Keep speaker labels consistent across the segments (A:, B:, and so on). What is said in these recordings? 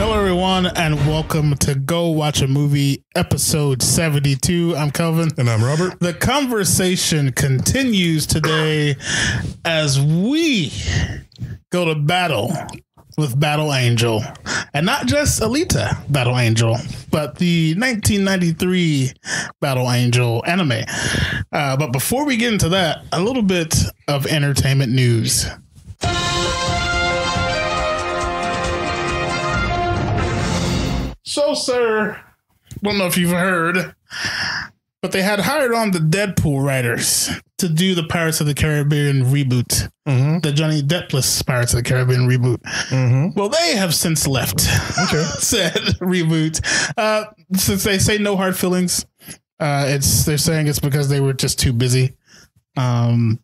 A: Hello, everyone, and welcome to Go Watch a Movie, episode 72. I'm Kelvin.
B: And I'm Robert.
A: The conversation continues today as we go to battle with Battle Angel. And not just Alita Battle Angel, but the 1993 Battle Angel anime. But before we get into that, a little bit of entertainment news. So, sir, don't know if you've heard, but they had hired on the Deadpool writers to do the Pirates of the Caribbean reboot, the Johnny Deppless Pirates of the Caribbean reboot. Well, they have since left. Said reboot. Since they say no hard feelings, they're saying it's because they were just too busy. I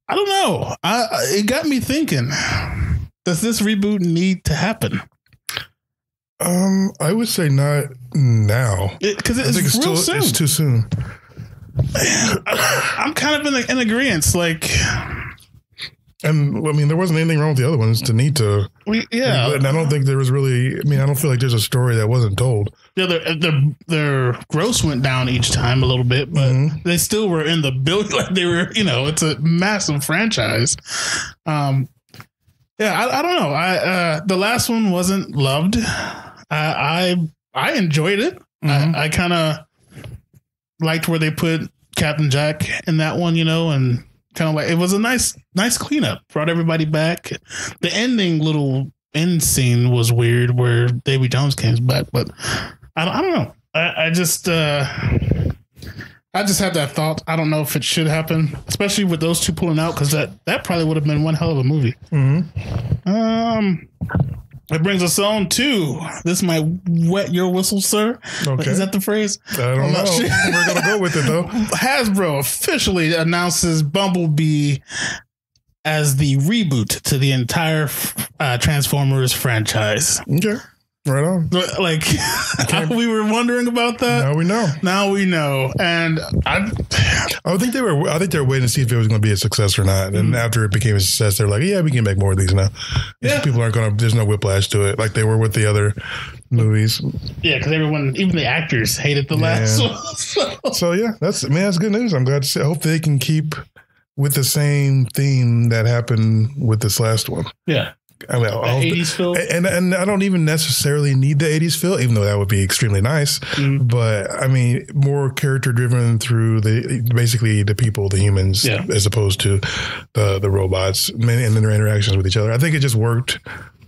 A: don't know. It got me thinking. Does this reboot need to happen?
B: I would say not now.
A: Because it's real soon.
B: It's too soon.
A: I'm kind of in agreement. Like,
B: and I mean, there wasn't anything wrong with the other ones to need to.
A: Yeah,
B: and I don't think there was really. I mean, I don't feel like there's a story that wasn't told.
A: Yeah, their gross went down each time a little bit, but they still were in the building. Like they were, it's a massive franchise. Yeah, I don't know. The last one wasn't loved. I enjoyed it. I kind of liked where they put Captain Jack in that one, and kind of like it was a nice cleanup. Brought everybody back. The little end scene was weird where Davy Jones came back, but I don't know. I just had that thought. I don't know if it should happen, especially with those two pulling out, because that probably would have been one hell of a movie. It brings us on to this might wet your whistle, sir. Okay. Is that the phrase?
B: I don't know. We're going to go with it, though.
A: Hasbro officially announces Bumblebee as the reboot to the entire Transformers franchise.
B: Okay. Right on.
A: Like, we were wondering about that. Now we know. And I think they were waiting to see if it was going to be a success or not. And after it became a success, they're like, yeah, we can make more of these now.
B: Yeah. People aren't going to, there's no whiplash to it like they were with the other movies.
A: Yeah, because everyone, even the actors, hated the last one.
B: So yeah, that's good news. I'm glad to see. I hope they can keep with the same theme that happened with this last one.
A: Yeah.
B: I mean,
A: 80s feel,
B: and I don't even necessarily need the 80s feel, even though that would be extremely nice. But I mean, more character driven through basically the people, the humans, as opposed to the robots, and then their interactions with each other. I think it just worked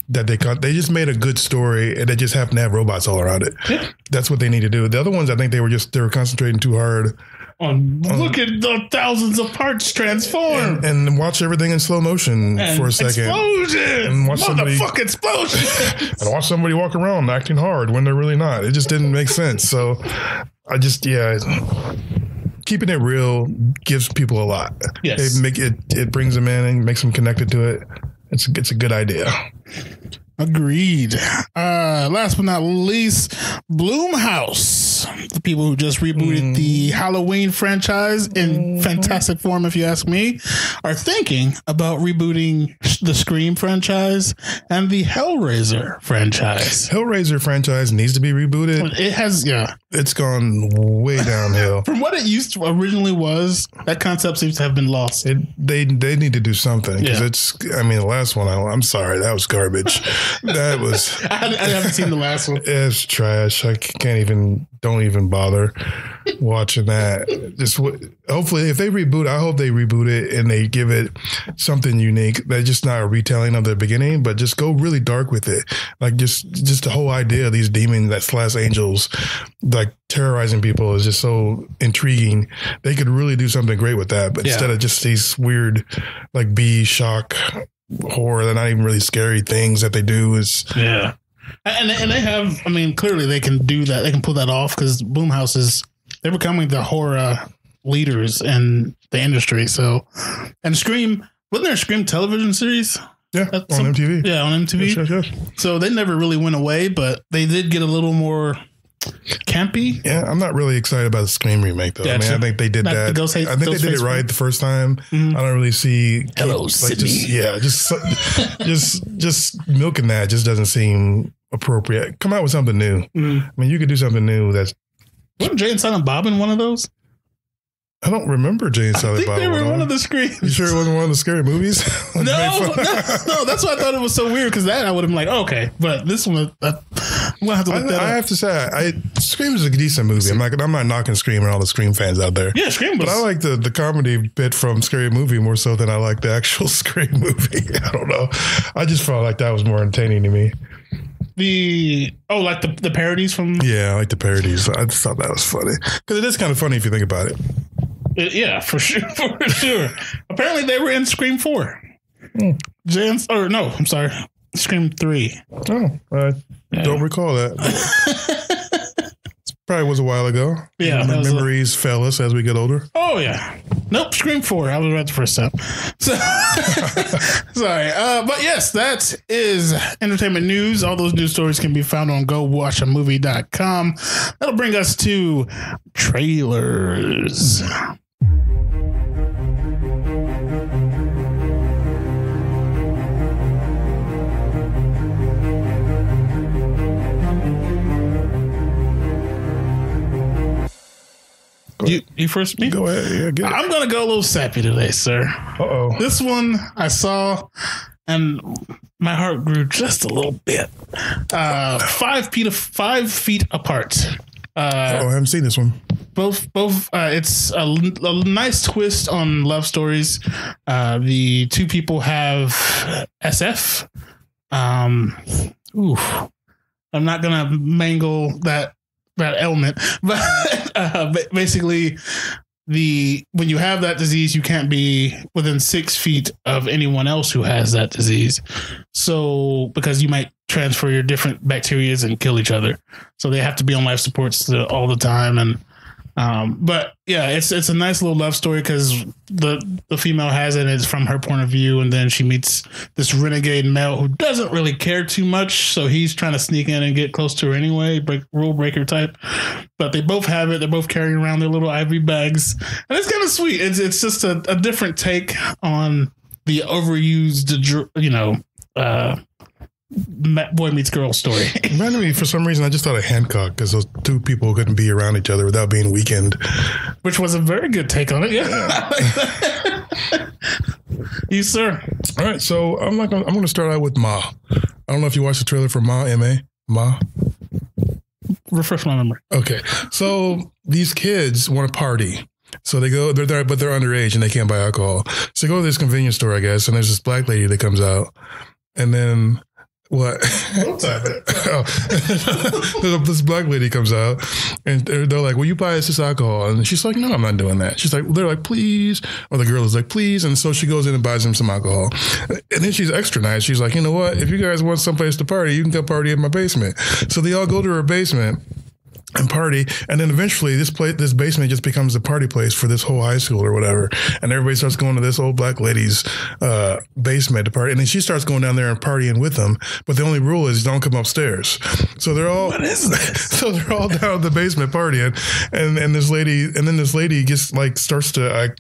B: that they just made a good story, and they just happen to have robots all around it. Yeah. That's what they need to do. The other ones, I think they were concentrating too hard.
A: Look at the thousands of parts transform
B: and watch everything in slow motion for a second.
A: Explosion!
B: And watch
A: explosion!
B: And watch somebody walk around acting hard when they're really not. It just didn't make sense. So I just keeping it real gives people a lot.
A: Yes,
B: it brings them in and makes them connected to it. It's a good idea.
A: Agreed. Last but not least, Blumhouse, the people who just rebooted the Halloween franchise in fantastic form, if you ask me, are thinking about rebooting the Scream franchise and the Hellraiser franchise.
B: Hellraiser franchise needs to be rebooted.
A: It has,
B: it's gone way downhill.
A: From what it used to originally was, that concept seems to have been lost.
B: They need to do something, because the last one, I'm sorry, that was garbage. That was.
A: I haven't seen the last one.
B: It's trash. I don't even bother watching that. Just hopefully, if they reboot, I hope they reboot it and they give it something unique. That's just not a retelling of the beginning, but just go really dark with it. Like just the whole idea of these demons that slash angels, like terrorizing people, is just so intriguing. They could really do something great with that, but instead of just these weird, like B-shock horror, they're not even really scary things that they do is
A: and they have, clearly they can do that, they can pull that off, because Blumhouse they're becoming the horror leaders in the industry. So, and Scream, wasn't there a Scream television series?
B: On MTV.
A: Yeah, on MTV.
B: Yes.
A: So they never really went away, but they did get a little more campy.
B: Yeah, I'm not really excited about the Scream remake though.
A: Gotcha.
B: I think they did that. I think they did it right the first time. I don't really see
A: Hello, Sydney.
B: Just milking that just doesn't seem appropriate. Come out with something new. I mean, you could do something new.
A: Wasn't Jay and Silent Bob in one of those?
B: I don't remember Jay and Silent Bob.
A: I think they were in one of the screens.
B: You sure it wasn't one of the scary movies?
A: No. That's why I thought it was so weird, because that I would have been like, oh, okay. But this one, I'm gonna have to look that up.
B: I have to say, Scream is a decent movie. I'm not knocking Scream and all the Scream fans out there.
A: Yeah, Scream was.
B: But I like the comedy bit from Scary Movie more so than I like the actual Scream movie. I don't know. I just felt like that was more entertaining to me.
A: Like the parodies from.
B: Yeah, I like the parodies. I just thought that was funny, because it is kind of funny if you think about it.
A: Yeah, for sure. Apparently, they were in Scream 4. I'm sorry, Scream 3.
B: Oh, I don't recall that. Probably was a while ago.
A: Yeah,
B: memories fail us as we get older.
A: Oh yeah, nope. Scream 4. I was right the first time. So, sorry, but yes, that is entertainment news. All those news stories can be found on GoWatchAMovie.com. That'll bring us to trailers. You first, me?
B: Go ahead. Yeah, get it.
A: I'm going to go a little sappy today, sir.
B: Uh-oh.
A: This one I saw, and my heart grew just a little bit. 5 feet apart.
B: I haven't seen this one.
A: Both. It's a nice twist on love stories. The two people have SF. I'm not gonna mangle that element, but basically, when you have that disease, you can't be within 6 feet of anyone else who has that disease. So, because you might transfer your different bacterias and kill each other. So they have to be on life supports all the time. And, but yeah, it's a nice little love story, because the female has it. It's from her point of view. And then she meets this renegade male who doesn't really care too much. So he's trying to sneak in and get close to her anyway, rule breaker type. But they both have it. They're both carrying around their little IV bags. And it's kind of sweet. It's just a different take on the overused, boy meets girl story.
B: Reminded me, for some reason, I just thought of Hancock, because those two people couldn't be around each other without being weakened.
A: Which was a very good take on it. Yeah. You, sir.
B: All right. So I'm going to start out with Ma. I don't know if you watched the trailer for Ma, M-A, Ma.
A: Refresh my memory.
B: Okay. So these kids want to party. So they're there, but they're underage and they can't buy alcohol. So they go to this convenience store, I guess, and there's this black lady that comes out, and then what? This black lady comes out, and they're like, "Will you buy us this alcohol?" And she's like, "No, I'm not doing that." She's like, they're like, "Please," or the girl is like, "Please," and so she goes in and buys them some alcohol. And then she's extra nice. She's like, "You know what? If you guys want someplace to party, you can go party in my basement." So they all go to her basement and party, and then eventually this basement just becomes the party place for this whole high school or whatever, and everybody starts going to this old black lady's basement to party, and then she starts going down there and partying with them, but the only rule is don't come upstairs. So they're all so they're all down in the basement partying, and this lady just starts to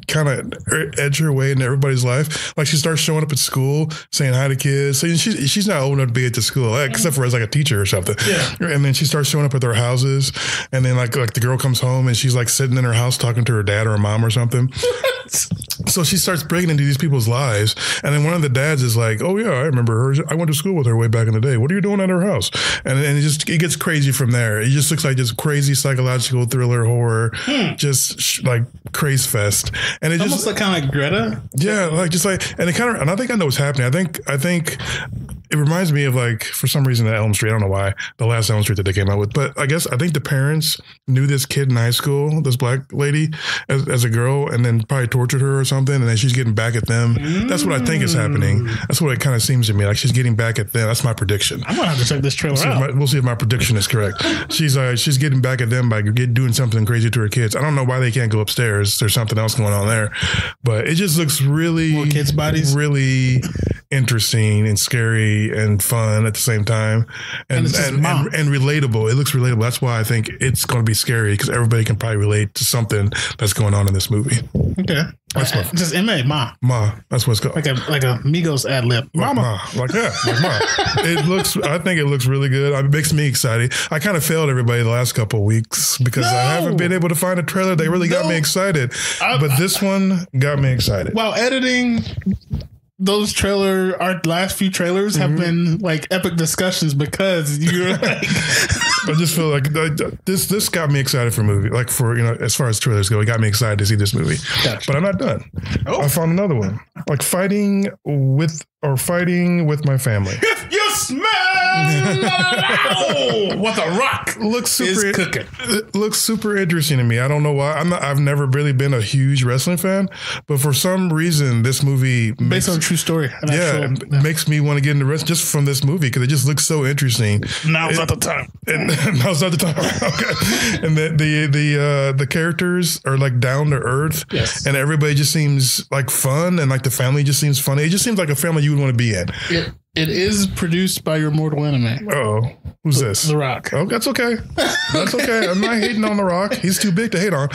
B: kind of edge her way into everybody's life. Like, she starts showing up at school saying hi to kids. So she's not old enough to be at the school, except for as like a teacher or something. Yeah. And then she starts showing up at their houses, and then like the girl comes home and she's like sitting in her house talking to her dad or her mom or something. So she starts breaking into these people's lives, and then one of the dads is like, "Oh yeah, I remember her. I went to school with her way back in the day. What are you doing at her house?" And it gets crazy from there. It just looks like this crazy psychological thriller horror, just like craze fest. And it
A: almost
B: just
A: kind of like Greta.
B: Yeah, and I think I know what's happening. I think it reminds me of, like, for some reason, the Elm Street. I don't know why, the last Elm Street that they came out with. But I think the parents knew this kid in high school, this black lady, as a girl, and then probably tortured her or something. And then she's getting back at them. That's what I think is happening. That's what it kind of seems to me. Like, she's getting back at them. That's my prediction.
A: I'm going to have to check this trailer out.
B: We'll see if my prediction is correct. She's getting back at them by doing something crazy to her kids. I don't know why they can't go upstairs. There's something else going on there. But it just looks really...
A: More kids' bodies?
B: Really interesting and scary and fun at the same time, and relatable. It looks relatable. That's why I think it's going to be scary, because everybody can probably relate to something that's going on in this movie.
A: Okay.
B: That's my
A: just Ma.
B: Ma. That's what's called.
A: Like a Migos ad lib. Mama.
B: Ma. Like Ma. I think it looks really good. It makes me excited. I kind of failed everybody the last couple of weeks because I haven't been able to find a trailer that really got me excited. But this one got me excited.
A: While editing our last few trailers have been like epic discussions because you're like
B: I just feel like this got me excited for a movie. Like for, as far as trailers go, it got me excited to see this movie. Gotcha. But I'm not done. Oh. I found another one. Like fighting with my family.
A: If you smell what the Rock is cooking.
B: It looks super interesting to me. I don't know why. I've never really been a huge wrestling fan, but for some reason this movie
A: based on a true story.
B: Makes me want to get into wrestling just from this movie because it just looks so interesting.
A: Now's not the time.
B: Now's not the time. Okay. And the characters are like down to earth.
A: Yes.
B: And everybody just seems like fun and like the family just seems funny. It just seems like a family you would want to be in.
A: It is produced by your mortal enemy.
B: Oh, who's this?
A: The Rock.
B: Oh, that's okay. That's okay. I'm not hating on The Rock. He's too big to hate on.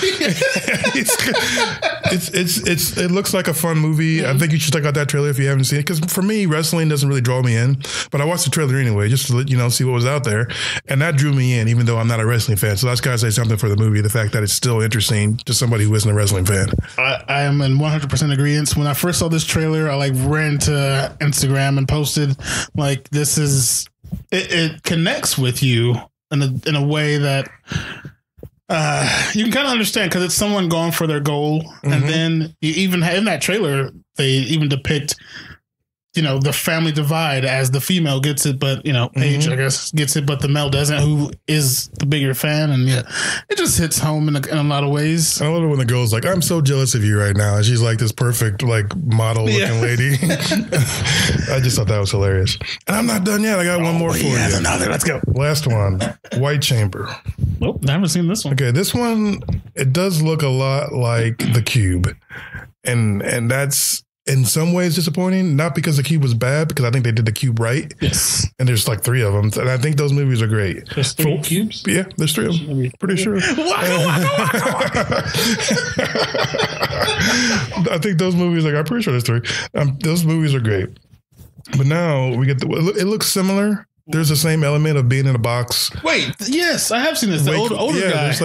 B: It looks like a fun movie. I think you should check out that trailer if you haven't seen it. Because for me, wrestling doesn't really draw me in. But I watched the trailer anyway, just to see what was out there, and that drew me in, even though I'm not a wrestling fan. So that's got to say something for the movie. The fact that it's still interesting to somebody who isn't a wrestling fan.
A: I am in 100% agreement. When I first saw this trailer, I ran to Instagram and posted like this is it connects with you in a way that you can kind of understand because it's someone going for their goal. And then you even in that trailer they even depict the family divide as the female gets it, but Paige I guess gets it, but the male doesn't, who is the bigger fan. And it just hits home in a lot of ways.
B: I love it when the girl's like, I'm so jealous of you right now. And she's like this perfect like model looking lady. I just thought that was hilarious. And I'm not done yet. I got one more for you.
A: Let's go.
B: Last one, White Chamber.
A: Nope, I haven't seen this one.
B: Okay, this one, it does look a lot like The Cube. And that's in some ways disappointing, not because The Cube was bad, because I think they did The Cube right.
A: Yes.
B: And there's like 3 of them. And I think those movies are great.
A: There's 3 cubes?
B: Yeah, there's 3 of them. Pretty sure. I think those movies, I'm pretty sure there's 3. Those movies are great. But now we get it looks similar. There's the same element of being in a box.
A: Wait, yes, I have seen this. The older guy.
B: It's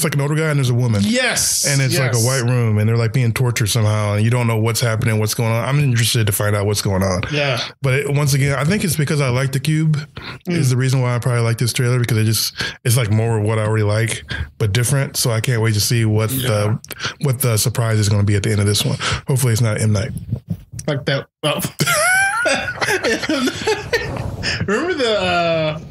B: like an older guy and there's a woman.
A: Yes.
B: And it's like a white room and they're like being tortured somehow and you don't know what's happening, what's going on. I'm interested to find out what's going on.
A: Yeah.
B: But once again, I think it's because I like The Cube is the reason why I probably like this trailer, because it's like more of what I already like, but different. So I can't wait to see what the surprise is going to be at the end of this one. Hopefully it's not M. Night.
A: Like that. Oh. Remember the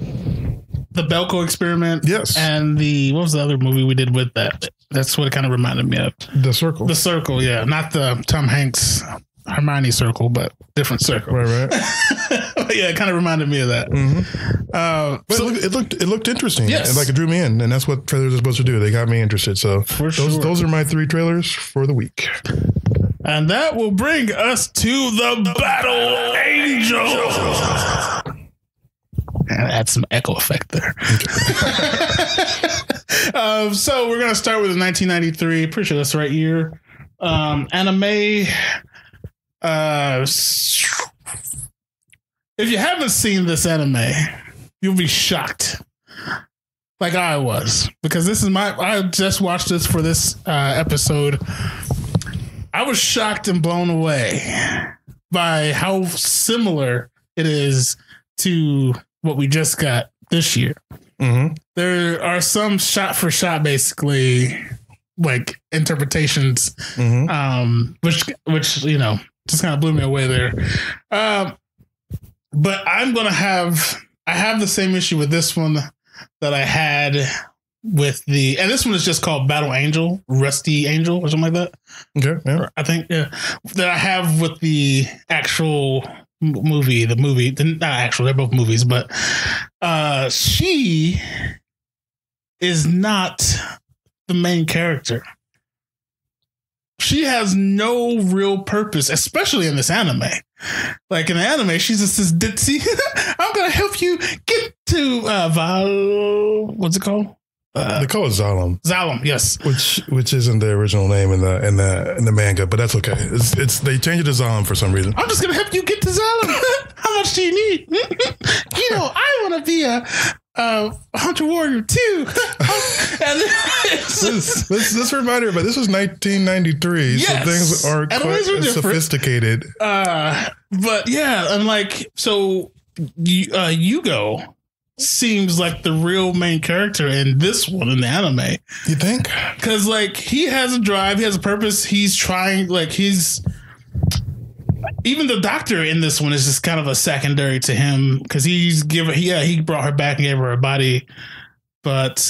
A: Belko Experiment?
B: Yes.
A: And what was the other movie we did with that? That's what it kind of reminded me of.
B: The Circle.
A: The Circle, yeah. Not the Tom Hanks Hermione circle, but different circle.
B: Right.
A: Yeah, it kind of reminded me of that.
B: But it looked interesting.
A: Yes.
B: And it drew me in, and that's what trailers are supposed to do. They got me interested. So those are my 3 trailers for the week.
A: And that will bring us to the Battle Angel. And add some echo effect there. Okay. So we're going to start with the 1993. Pretty sure that's the right year. Anime. If you haven't seen this anime, you'll be shocked. Like I was. Because I just watched this for this episode. I was shocked and blown away by how similar it is to what we just got this year. Mm-hmm. There are some shot for shot, basically, like interpretations, which just kind of blew me away there. But I have the same issue with this one that I had with and this one is just called Battle Angel, Rusty Angel or something like that.
B: Okay. Yeah.
A: I think, that I have with the actual movie, not actual, they're both movies, but she is not the main character. She has no real purpose, especially in this anime. Like in the anime, she's just this ditzy, I'm going to help you get to, what's it called?
B: They call it Zalem.
A: Zalem, yes.
B: Which isn't the original name in the manga, but that's okay. It's they changed it to Zalem for some reason.
A: I'm just gonna help you get to Zalem. How much do you need? I want to be a hunter warrior too. And
B: let's remind everybody, this was 1993, yes, so things aren't quite as sophisticated.
A: But yeah, and like so, Yugo seems like the real main character in this one in the anime.
B: You think?
A: Because like he has a drive, he has a purpose. He's trying, like even the doctor in this one is just kind of a secondary to him because he brought her back and gave her a body. But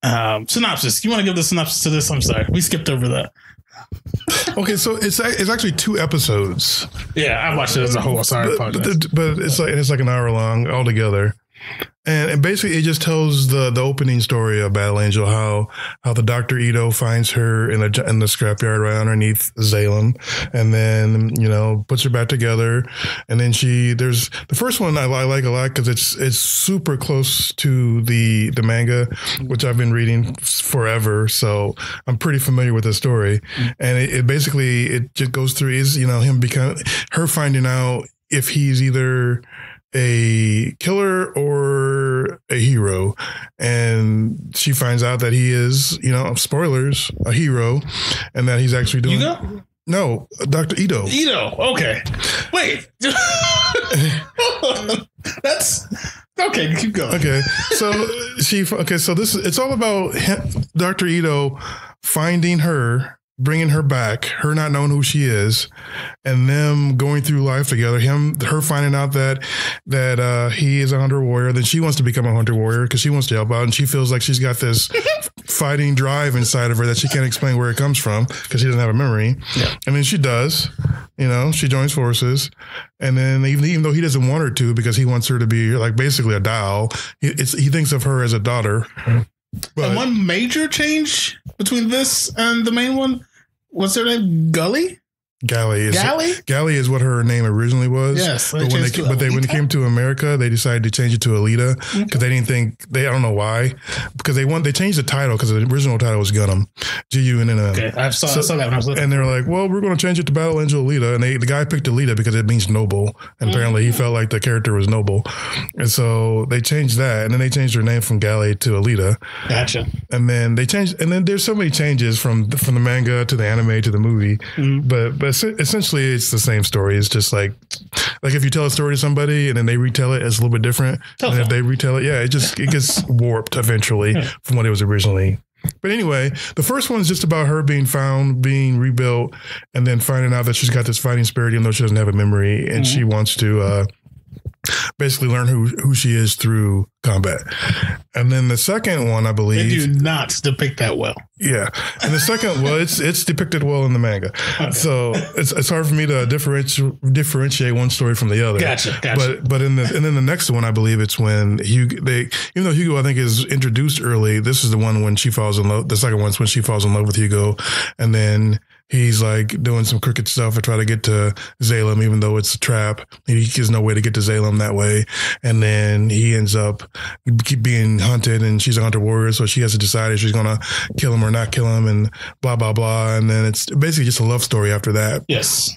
A: synopsis. You want to give the synopsis to this? I'm sorry, we skipped over that.
B: Okay, so it's actually 2 episodes.
A: Yeah, I watched it as a whole. Sorry,
B: but it's like an hour long altogether. And basically, it just tells the opening story of Battle Angel, how the Dr. Ito finds her in the scrapyard right underneath Zalem, and then puts her back together. And then there's the first one I like a lot because it's super close to the manga, which I've been reading forever, so I'm pretty familiar with the story. And it basically just goes through her finding out if he's either a killer or a hero, and she finds out that he is, spoilers, a hero, and that he's actually doing no, Dr. Ito.
A: Okay, wait. That's okay. Keep going.
B: Okay, so it's all about Dr. Ito finding her, bringing her back, her not knowing who she is, and them going through life together. Her finding out that he is a hunter warrior. Then she wants to become a hunter warrior because she wants to help out, and she feels like she's got this fighting drive inside of her that she can't explain where it comes from because she doesn't have a memory. Yeah. And then she does. She joins forces, and then even though he doesn't want her to because he wants her to be like basically a doll, he thinks of her as a daughter.
A: But and one major change between this and the main one, what's her name? Gully?
B: Gally is what her name originally was.
A: Yes,
B: when it came to America, they decided to change it to Alita because they didn't think I don't know why, because they changed the title because the original title was Gunnm, Gunnm.
A: Okay, I saw that when I was looking.
B: And they're like, well, we're going to change it to Battle Angel Alita, and the guy picked Alita because it means noble, and apparently he felt like the character was noble, and so they changed that, and then they changed her name from Gally to Alita.
A: Gotcha.
B: And then there's so many changes from the manga to the anime to the movie, but essentially it's the same story. It's just like if you tell a story to somebody and then they retell it, it's a little bit different. And if they retell it, it gets warped eventually from what it was originally. But anyway, the first one is just about her being found, being rebuilt, and then finding out that she's got this fighting spirit, even though she doesn't have a memory, and she wants to basically learn who she is through combat. And then the second one, I believe,
A: they do not depict that well.
B: Yeah, and the second, it's depicted well in the manga. Okay. So it's hard for me to differentiate one story from the other.
A: Gotcha.
B: But then the next one, I believe it's when even though Hugo I think is introduced early, this is the one when she falls in love. The second one's when she falls in love with Hugo, and then he's like doing some crooked stuff to try to get to Zalem, even though it's a trap. There's no way to get to Zalem that way. And then he ends up being hunted, and she's a hunter warrior, so she has to decide if she's going to kill him or not kill him, and blah, blah, blah. And then it's basically just a love story after that.
A: Yes.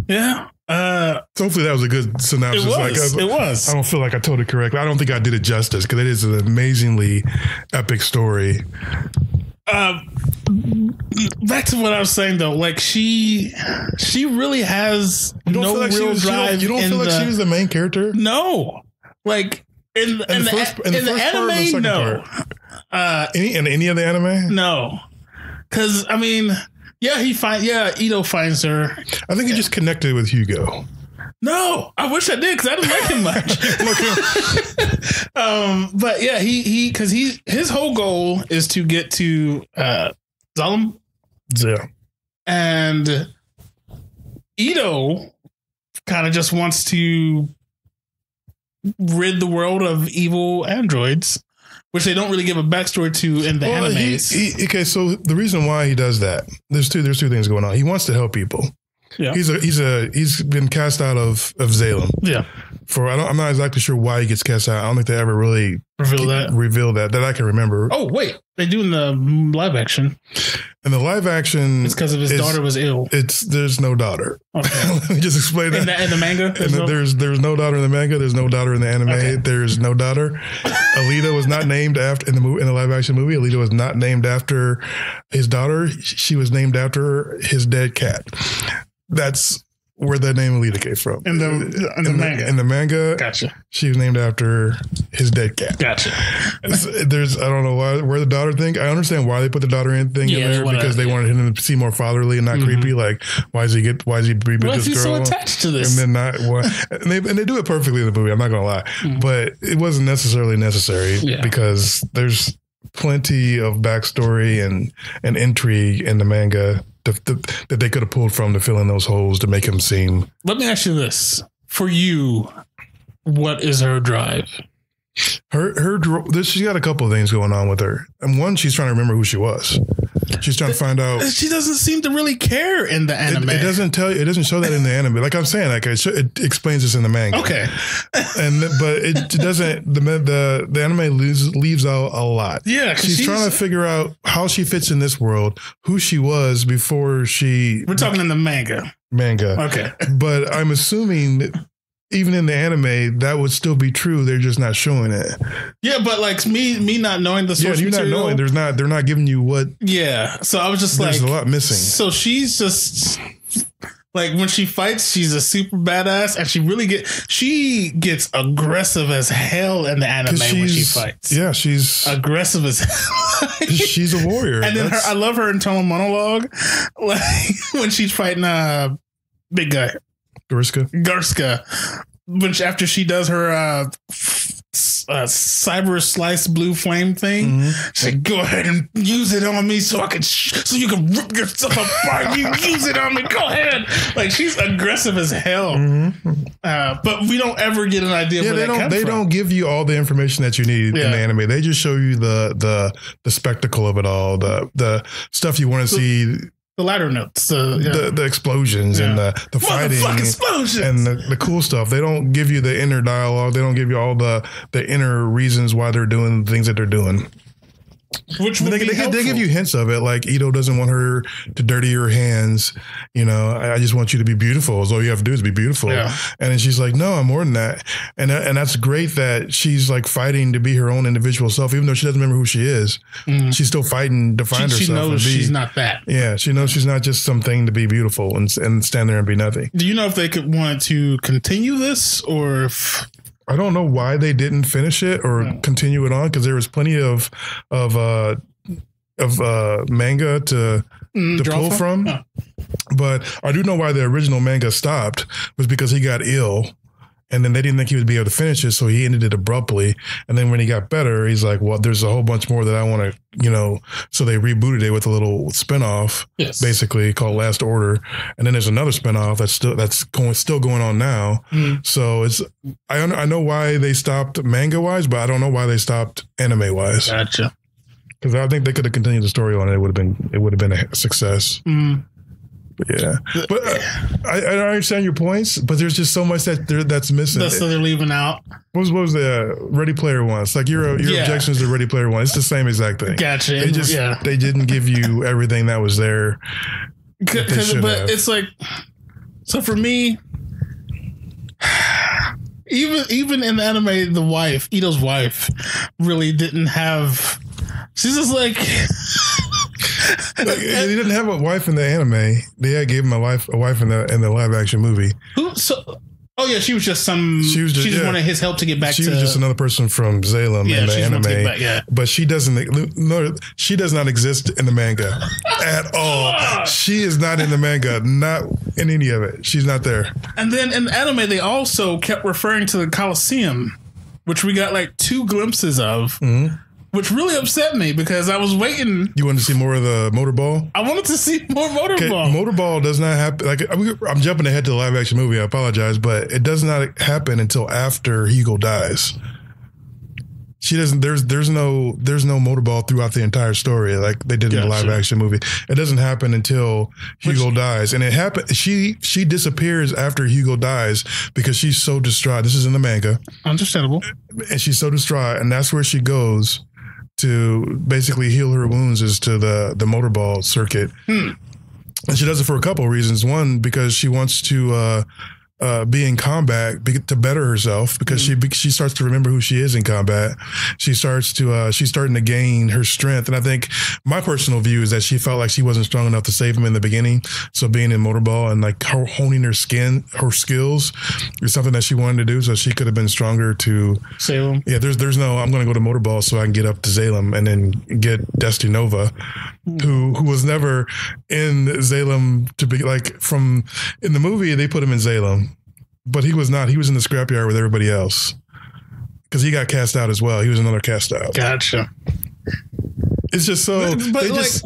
A: Yeah.
B: So hopefully that was a good synopsis.
A: It was.
B: I don't feel like I told it correctly. I don't think I did it justice because it is an amazingly epic story.
A: Back to what I was saying though, like she really has no real drive.
B: You don't feel like she was the main character?
A: No, like in the anime, no.
B: In any of the anime,
A: no, because I mean, Ito finds her.
B: I think he just connected with Hugo.
A: No, I wish I did because I didn't like him much. But yeah, his whole goal is to get to Zalem.
B: Yeah.
A: And Ito kind of just wants to rid the world of evil androids, which they don't really give a backstory to in the animes.
B: Okay, so the reason why he does that, there's two things going on. He wants to help people. Yeah. He's been cast out of Zalem.
A: Yeah.
B: I'm not exactly sure why he gets cast out. I don't think they ever really reveal that I can remember.
A: Oh wait, they do in the live action.
B: And the live action,
A: it's because of his daughter was ill.
B: There's no daughter. Okay. Let me just explain that.
A: In the manga,
B: there's no daughter in the manga. There's no daughter in the anime. Okay. There's no daughter. Alita was not named after in the live action movie. Alita was not named after his daughter. She was named after his dead cat. That's where that name Alita came from. In the manga. In the manga.
A: Gotcha.
B: She was named after his dead cat.
A: Gotcha.
B: I don't know where the daughter thing. I understand why they put the daughter in there because they wanted him to seem more fatherly and not creepy. Like, why is he reboot this girl? Why is he so attached to this? And then and they do it perfectly in the movie. I'm not going to lie. But it wasn't necessarily necessary because there's plenty of backstory and intrigue in the manga that they could have pulled from to fill in those holes to make him seem.
A: Let me ask you this. For you, what is her drive?
B: She's got a couple of things going on with her. And one, she's trying to remember who she was. She's trying to find out.
A: She doesn't seem to really care in the anime.
B: It doesn't show that in the anime. Like I'm saying, it explains this in the manga.
A: Okay.
B: But it doesn't. The anime leaves out a lot.
A: Yeah,
B: she's trying to figure out how she fits in this world, who she was before she.
A: We're talking in the manga. Okay.
B: But I'm assuming. Even in the anime, that would still be true. They're just not showing it.
A: Yeah, but like me not knowing the source material.
B: Not knowing. They're not giving you what.
A: Yeah. So I was just
B: there's a lot missing.
A: So she's just like when she fights, she's a super badass, and she gets aggressive as hell in the anime when she fights.
B: Yeah, she's
A: aggressive as hell.
B: She's a warrior.
A: And then I love her internal monologue, like when she's fighting big guy. Garska, which after she does her cyber slice blue flame thing, she's like, "Go ahead and use it on me, so you can rip yourself apart. You use it on me. Go ahead." Like she's aggressive as hell, but we don't ever get an idea.
B: Yeah, they don't give you all the information that you need in the anime. They just show you the spectacle of it all, the stuff you want to see.
A: The ladder notes,
B: the explosions and the fighting and the cool stuff. They don't give you the inner dialogue. They don't give you all the inner reasons why they're doing the things that they're doing.
A: Which would
B: they give you hints of it, like Ito doesn't want her to dirty her hands. I just want you to be beautiful. All you have to do is be beautiful. Yeah. And then she's like, no, I'm more than that. And that's great that she's like fighting to be her own individual self, even though she doesn't remember who she is. She's still fighting to find herself.
A: She knows she's not that.
B: Yeah, she knows she's not just something to be beautiful and stand there and be nothing.
A: Do you know if they want to continue this or if...
B: I don't know why they didn't finish it or continue it on because there was plenty of manga to pull from. Oh. But I do know why the original manga stopped was because he got ill. And then they didn't think he would be able to finish it, so he ended it abruptly. And then when he got better, he's like, well, there's a whole bunch more that I want to, so they rebooted it with a little spinoff, basically called Last Order. And then there's another spinoff that's still going on now. So I know why they stopped manga-wise, but I don't know why they stopped anime-wise.
A: Gotcha.
B: Because I think they could have continued the story on it. It would have been a success. But yeah, but I understand your points, but there's just so much that's missing.
A: So they're leaving out.
B: What was the Ready Player One? It's like your objections to Ready Player One. It's the same exact thing.
A: Gotcha.
B: They didn't give you everything that was there.
A: But it's like, so for me, even in the anime, Ito's wife, really didn't have. She's just like.
B: He didn't have a wife in the anime. They gave him a wife in the live action movie.
A: She was just She just wanted his help to get back.
B: She was just another person from Salem in the anime. But she does not exist in the manga at all. She is not in the manga, not in any of it. She's not there. And
A: then in the anime, they also kept referring to the Coliseum, which we got like 2 glimpses of. Which really upset me because I was waiting.
B: You wanted to see more of the motorball?
A: I wanted to see more motorball.
B: Motorball does not happen. Like I'm jumping ahead to the live action movie. I apologize, but it does not happen until after Hugo dies. She doesn't. There's no motorball throughout the entire story like they did in the live action movie. It doesn't happen until Hugo dies, and it happened. She disappears after Hugo dies because she's so distraught. This is in the manga.
A: Understandable.
B: And she's so distraught, and that's where she goes to basically heal her wounds, is to the motorball circuit. And she does it for a couple of reasons. One, because she wants to be in combat to better herself, because she starts to remember who she is in combat. She's starting to gain her strength. And I think my personal view is that she felt like she wasn't strong enough to save him in the beginning. So being in motorball and like honing her skills is something that she wanted to do. So she could have been stronger to
A: save him.
B: Yeah. There's no, I'm going to go to motorball so I can get up to Salem and then get Destiny Nova, who was never in Salem to be like in the movie, they put him in Salem. But he was not. He was in the scrapyard with everybody else because he got cast out as well. He was another cast out.
A: Gotcha.
B: It's just so.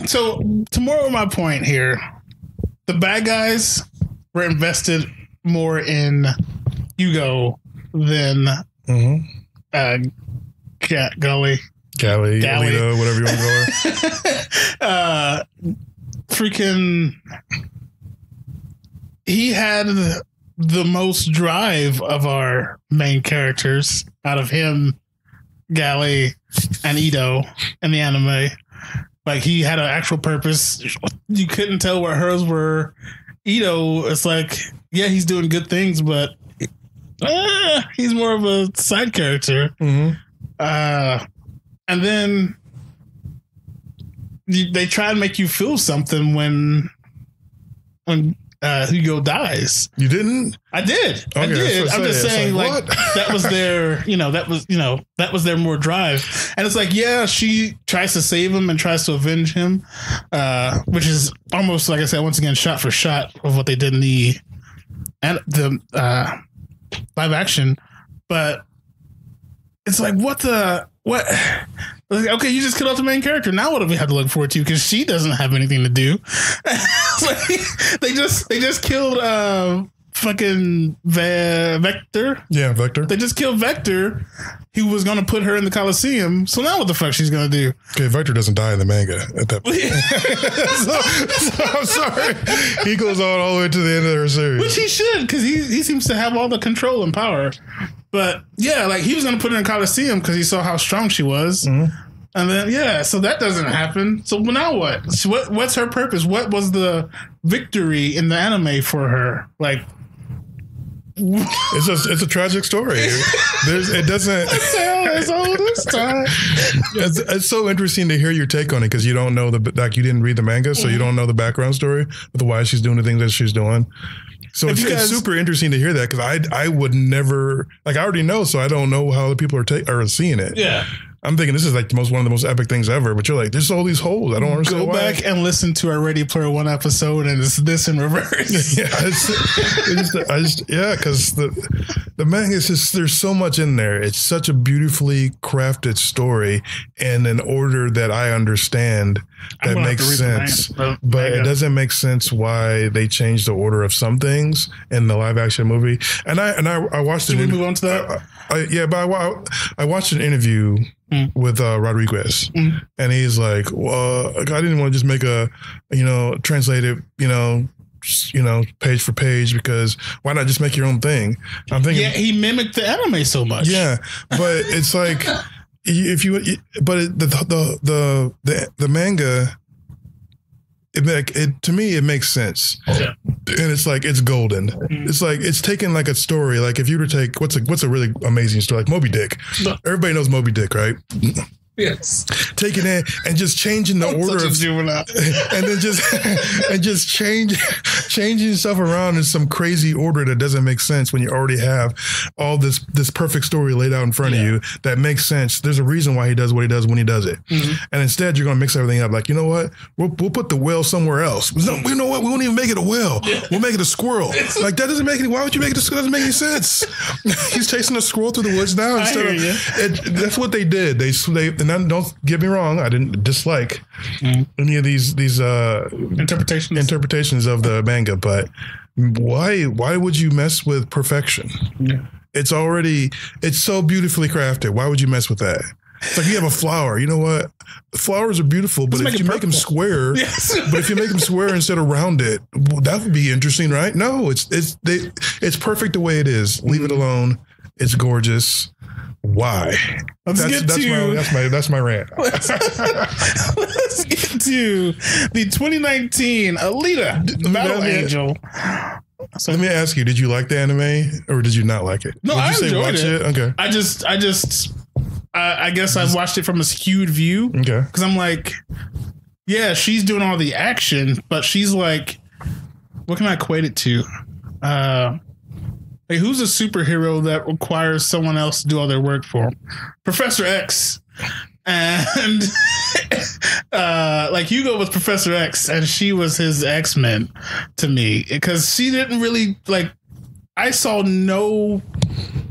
A: So to more of my point here, the bad guys were invested more in Hugo than Gully,
B: Alita, whatever you want to call her.
A: Freaking, he had the most drive of our main characters out of him, Gally, and Ito in the anime. Like, he had an actual purpose. You couldn't tell what hers were. Ito, it's like, yeah, he's doing good things, but he's more of a side character. And then they try to make you feel something when Hugo dies.
B: You didn't?
A: I did. Okay, I did. I'm just saying, like that was their, that was their more drive. And it's like, yeah, she tries to save him and tries to avenge him, which is almost, like I said, once again, shot for shot of what they did in the live action. But it's like, what? Okay, you just killed off the main character. Now what do we have to look forward to? Because she doesn't have anything to do. Like, they just killed fucking Vector.
B: Yeah, Vector.
A: They just killed Vector. He was going to put her in the Coliseum. So now what the fuck she's going to do?
B: Okay, Vector doesn't die in the manga at that point. so I'm sorry. He goes on all the way to the end of her series.
A: Which he should, because he seems to have all the control and power. But yeah, like he was going to put her in Coliseum because he saw how strong she was. And then, so that doesn't happen. So now what? So what's her purpose? What was the victory in the anime for her? Like,
B: it's a tragic story. It doesn't. It's so interesting to hear your take on it because you don't know you didn't read the manga, so you don't know the background story of why she's doing the things that she's doing. So it's super interesting to hear that because I would never, like, I already know, so I don't know how other people are seeing it.
A: Yeah.
B: I'm thinking this is like one of the most epic things ever, but you're like, there's all these holes. I don't understand why.
A: Go back and listen to our Ready Player One episode, and it's this in reverse.
B: Because the manga is just, there's so much in there. It's such a beautifully crafted story in an order that I understand that makes sense. But it doesn't make sense why they changed the order of some things in the live action movie. And I watched it.
A: Should we move on to that?
B: I watched an interview with Rodriguez, and he's like, well, I didn't want to just make a, translate it, page for page, because why not just make your own thing? I'm thinking,
A: he mimicked the anime so much.
B: Yeah, but it's like the manga, to me it makes sense. Yeah. And it's like, it's golden. It's like, it's taken like a story. Like if you were to take, what's a really amazing story, like Moby Dick. Everybody knows Moby Dick, right?
A: Yes.
B: Taking it and just changing the order of and then just changing stuff around in some crazy order that doesn't make sense when you already have all this perfect story laid out in front of you that makes sense. There's a reason why he does what he does when he does it. And instead you're going to mix everything up. Like, you know what? We'll put the whale somewhere else. No, you know what? We won't even make it a whale. We'll make it a squirrel. Like that doesn't make any, why would you make it a squirrel? That doesn't make any sense. He's chasing a squirrel through the woods now. That's what they did. And don't get me wrong, I didn't dislike any of these interpretations of the manga, but why would you mess with perfection? Yeah. It's so beautifully crafted. Why would you mess with that? It's like you have a flower. You know what? Flowers are beautiful, but if you make them square, but if you make them square instead of rounded, well, that would be interesting, right? No, it's perfect the way it is. Leave it alone. It's gorgeous. Why? That's my rant.
A: Let's get to the 2019 Alita Battle Angel.
B: So let me ask you: did you like the anime or did you not like it?
A: No, I enjoyed it.
B: Okay.
A: I guess I watched it from a skewed view.
B: Okay.
A: Because I'm like, yeah, she's doing all the action, but she's like, what can I equate it to? Like, who's a superhero that requires someone else to do all their work for them? Professor X. And like Hugo was Professor X and she was his X-Men to me, because she didn't really like, I saw no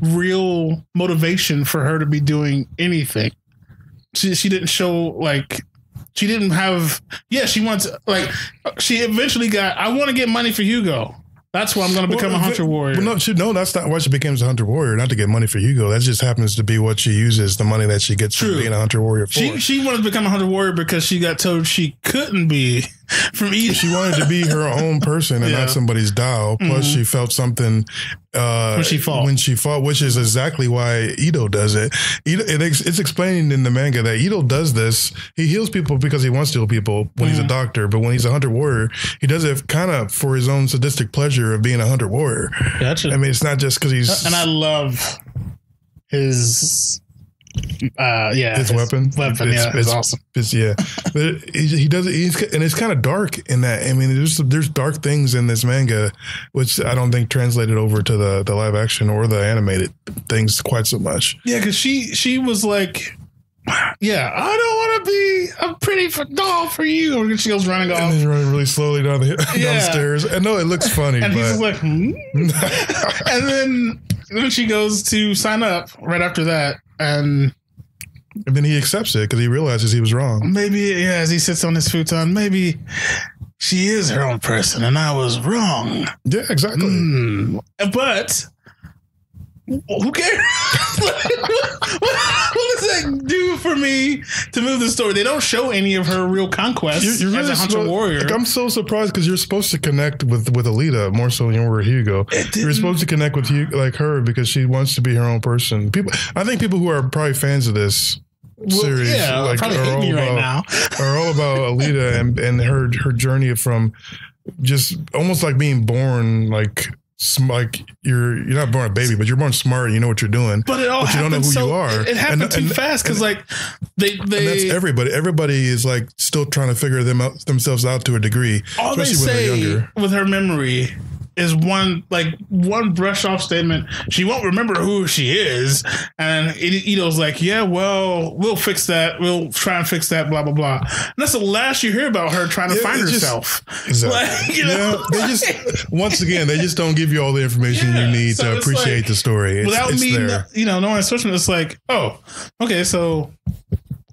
A: real motivation for her to be doing anything. She didn't show like, she didn't have, she wants, like, she eventually got, I want to get money for Hugo. That's why I'm going to become a hunter warrior.
B: Well, no, that's not why she becomes a hunter warrior. Not to get money for Hugo. That just happens to be what she uses the money that she gets from being a hunter warrior for.
A: She wanted to become a hunter warrior because she got told she couldn't be from either.
B: She wanted to be her own person and not somebody's doll. Plus, she felt something when she fought, which is exactly why Ito does it. It's explained in the manga that Ito does this. He heals people because he wants to heal people when he's a doctor, but when he's a hunter warrior, he does it kind of for his own sadistic pleasure of being a hunter warrior.
A: Gotcha.
B: I mean, it's not just because he's...
A: And I love his... his
B: weapon.
A: It's awesome.
B: But he does it, and it's kind of dark in that. I mean, there's dark things in this manga, which I don't think translated over to the live action or the animated things quite so much.
A: Yeah, because she was like, I don't want to be a pretty doll for you. And she goes running off.
B: And he's running really slowly down the stairs. And no, it looks funny.
A: And he's like, And then she goes to sign up right after that. And
B: then he accepts it because he realizes he was wrong.
A: Maybe, as he sits on his futon, maybe she is her own person and I was wrong.
B: Yeah, exactly.
A: But who cares? What does that do for me to move the story? They don't show any of her real conquests
B: you're
A: as
B: really
A: a hunter warrior.
B: Like, I'm so surprised because you're supposed to connect with Alita more so than you were with Hugo. You're supposed to connect with her because she wants to be her own person. I think people who are probably fans of this series
A: like are all about
B: Alita and her journey from just almost like being born like you're not born a baby, but you're born smart and you know what you're doing, but you don't know who you are.
A: It happened too fast because like they and
B: that's everybody is like still trying to figure themselves out to a degree.
A: All they say with her memory is one brush off statement. She won't remember who she is, and Ito's like, yeah, well, we'll fix that. We'll try and fix that. Blah blah blah. And that's the last you hear about her trying to find herself.
B: Exactly. They just once again they just don't give you all the information you need to appreciate the story.
A: Without me, knowing especially it's like, oh, okay, so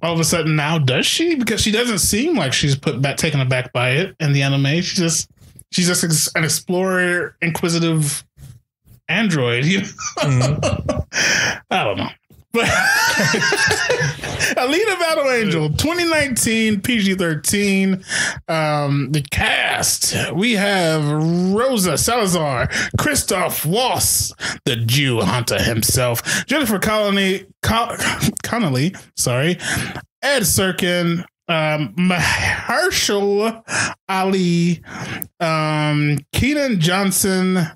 A: all of a sudden now does she? Because she doesn't seem like she's taken aback by it in the anime. She's just an explorer, inquisitive android. I don't know. But Alita Battle Angel 2019 PG-13. The cast, we have Rosa Salazar, Christoph Waltz, the Jew hunter himself, Jennifer Connelly, Ed Serkin, Mahershala Ali, Keenan Johnson,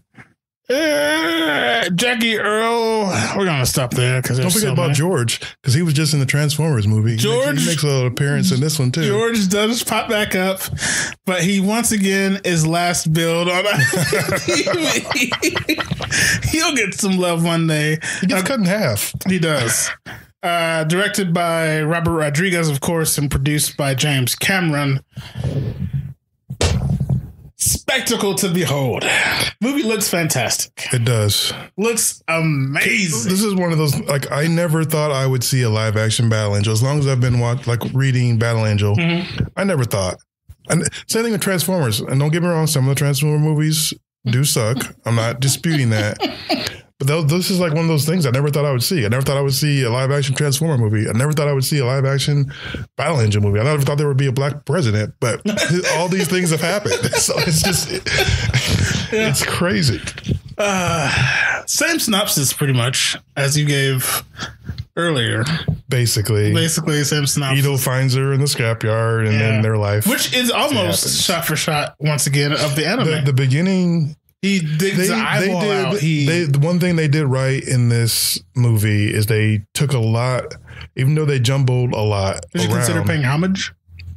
A: Jackie Earl. We're gonna stop there because
B: don't forget about George, because he was just in the Transformers movie. He makes a little appearance in this one too.
A: George does pop back up, but he once again is last billed on TV. He'll get some love one day.
B: He gets cut in half.
A: He does. Directed by Robert Rodriguez, of course, and produced by James Cameron. Spectacle to behold. Movie looks fantastic.
B: It does.
A: Looks amazing.
B: This is one of those, like, I never thought I would see a live action Battle Angel. As long as I've been reading Battle Angel, I never thought. And same thing with Transformers. And don't get me wrong, some of the Transformer movies do suck. I'm not disputing that. But this is like one of those things I never thought I would see. I never thought I would see a live action Transformer movie. I never thought I would see a live action Battle Engine movie. I never thought there would be a black president, but all these things have happened. So it's just, it's crazy.
A: Same synopsis pretty much as you gave earlier.
B: Basically
A: same synopsis.
B: Ito finds her in the scrapyard and then their life.
A: Which is almost shot for shot once again of the anime.
B: The beginning...
A: He digs the eyeball out.
B: The one thing they did right in this movie is they took a lot, even though they jumbled a lot.
A: Did you consider paying homage?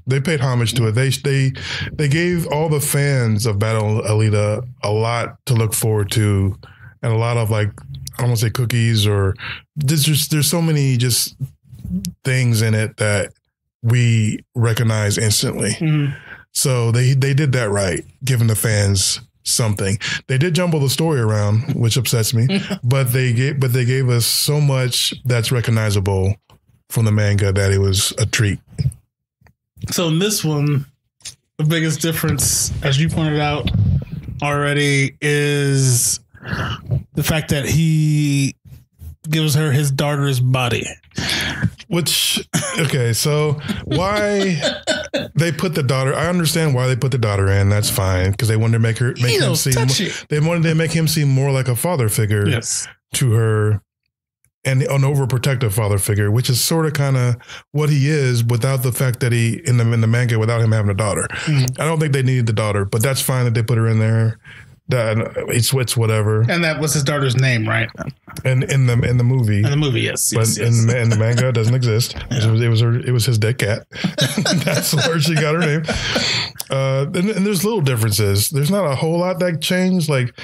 B: They paid homage to it. They gave all the fans of Battle Alita a lot to look forward to, and a lot of like, I don't want to say cookies or there's so many just things in it that we recognize instantly. Mm-hmm. So they did that right, giving the fans something. They did jumble the story around, which upsets me, but they gave us so much that's recognizable from the manga that it was a treat.
A: So in this one, the biggest difference, as you pointed out already, is the fact that he gives her his daughter's body.
B: Which, okay, so why they put the daughter? I understand why they put the daughter in. That's fine because they wanted to make him seem. They wanted to make him seem more like a father figure to her, and an overprotective father figure, which is sort of kind of what he is without the fact that he in the manga without him having a daughter. Mm-hmm. I don't think they needed the daughter, but that's fine that they put her in there. That it's whatever.
A: And that was his daughter's name, right?
B: And in the movie.
A: In the movie, yes.
B: But
A: yes.
B: In the manga, it doesn't exist. It was his dead cat. That's where she got her name. And there's little differences. There's not a whole lot that changed. Like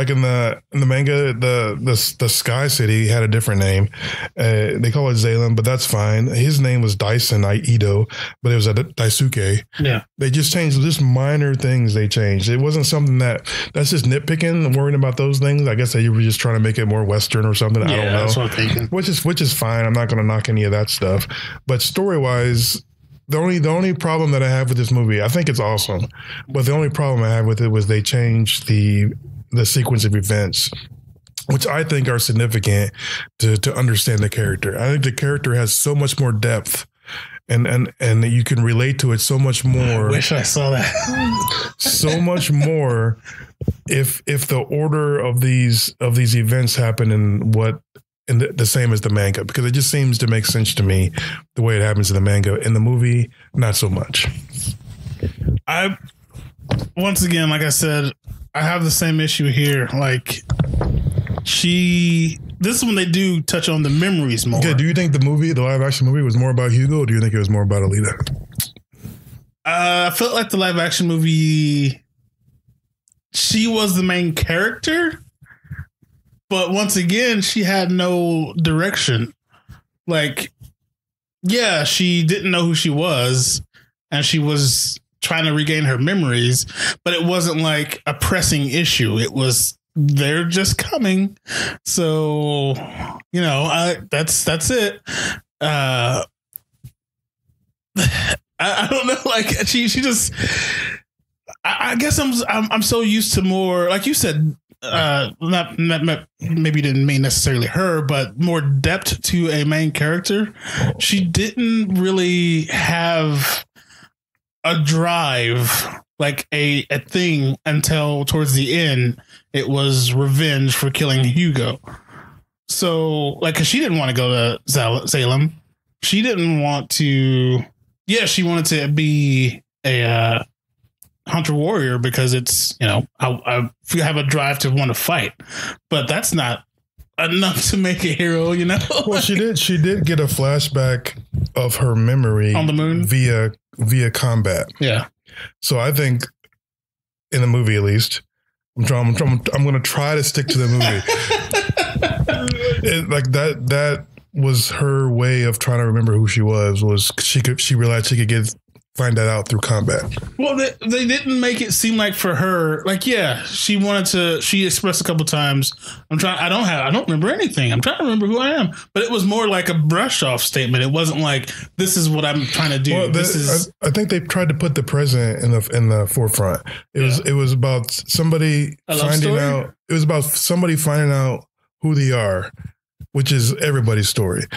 B: in the manga, the Sky City had a different name. They call it Zalem, but that's fine. His name was Dyson Ito, but it was a Daisuke. Yeah. They just changed just minor things. They changed. It wasn't something that's just nitpicking and worrying about those things. I guess they were just trying to make it more Western or something. I don't know.
A: That's what I'm thinking.
B: Which is fine. I'm not going to knock any of that stuff. But story wise, the only problem that I have with this movie, I think it's awesome, but the only problem I have with it was they changed the sequence of events, which I think are significant to understand the character. I think the character has so much more depth and you can relate to it so much more.
A: I wish I saw that.
B: So much more if the order of these events happen in the same as the manga, because it just seems to make sense to me the way it happens in the manga. In the movie, not so much.
A: Once again, like I said, I have the same issue here. Like this is when they do touch on the memories more.
B: Okay, do you think the live action movie was more about Hugo, or do you think it was more about Alita?
A: I felt like the live action movie, she was the main character, but once again, she had no direction. Like, yeah, she didn't know who she was, and she was trying to regain her memories, but it wasn't like a pressing issue. It was, they're just coming. So, that's it. I don't know. Like she just, I guess I'm so used to more, like you said, not maybe didn't mean necessarily her, but more depth to a main character. She didn't really have a drive, like a thing, until towards the end. It was revenge for killing Hugo. So, like, 'cause she didn't want to go to Salem. She didn't want to. Yeah, she wanted to be a hunter warrior because it's, I have a drive to want to fight, but that's not enough to make a hero,
B: Well, she did get a flashback of her memory
A: on the moon
B: via combat.
A: Yeah.
B: So I think in the movie, at least, I'm going to try to stick to the movie. Like that was her way of trying to remember who she was she realized she could find that out through combat.
A: Well, they didn't make it seem like for her, like, yeah, she expressed a couple times, I don't remember anything. I'm trying to remember who I am. But it was more like a brush off statement. It wasn't like, this is what I'm trying to do. Well,
B: I think they tried to put the present in the forefront. It was about somebody finding out. It was about somebody finding out who they are, which is everybody's story,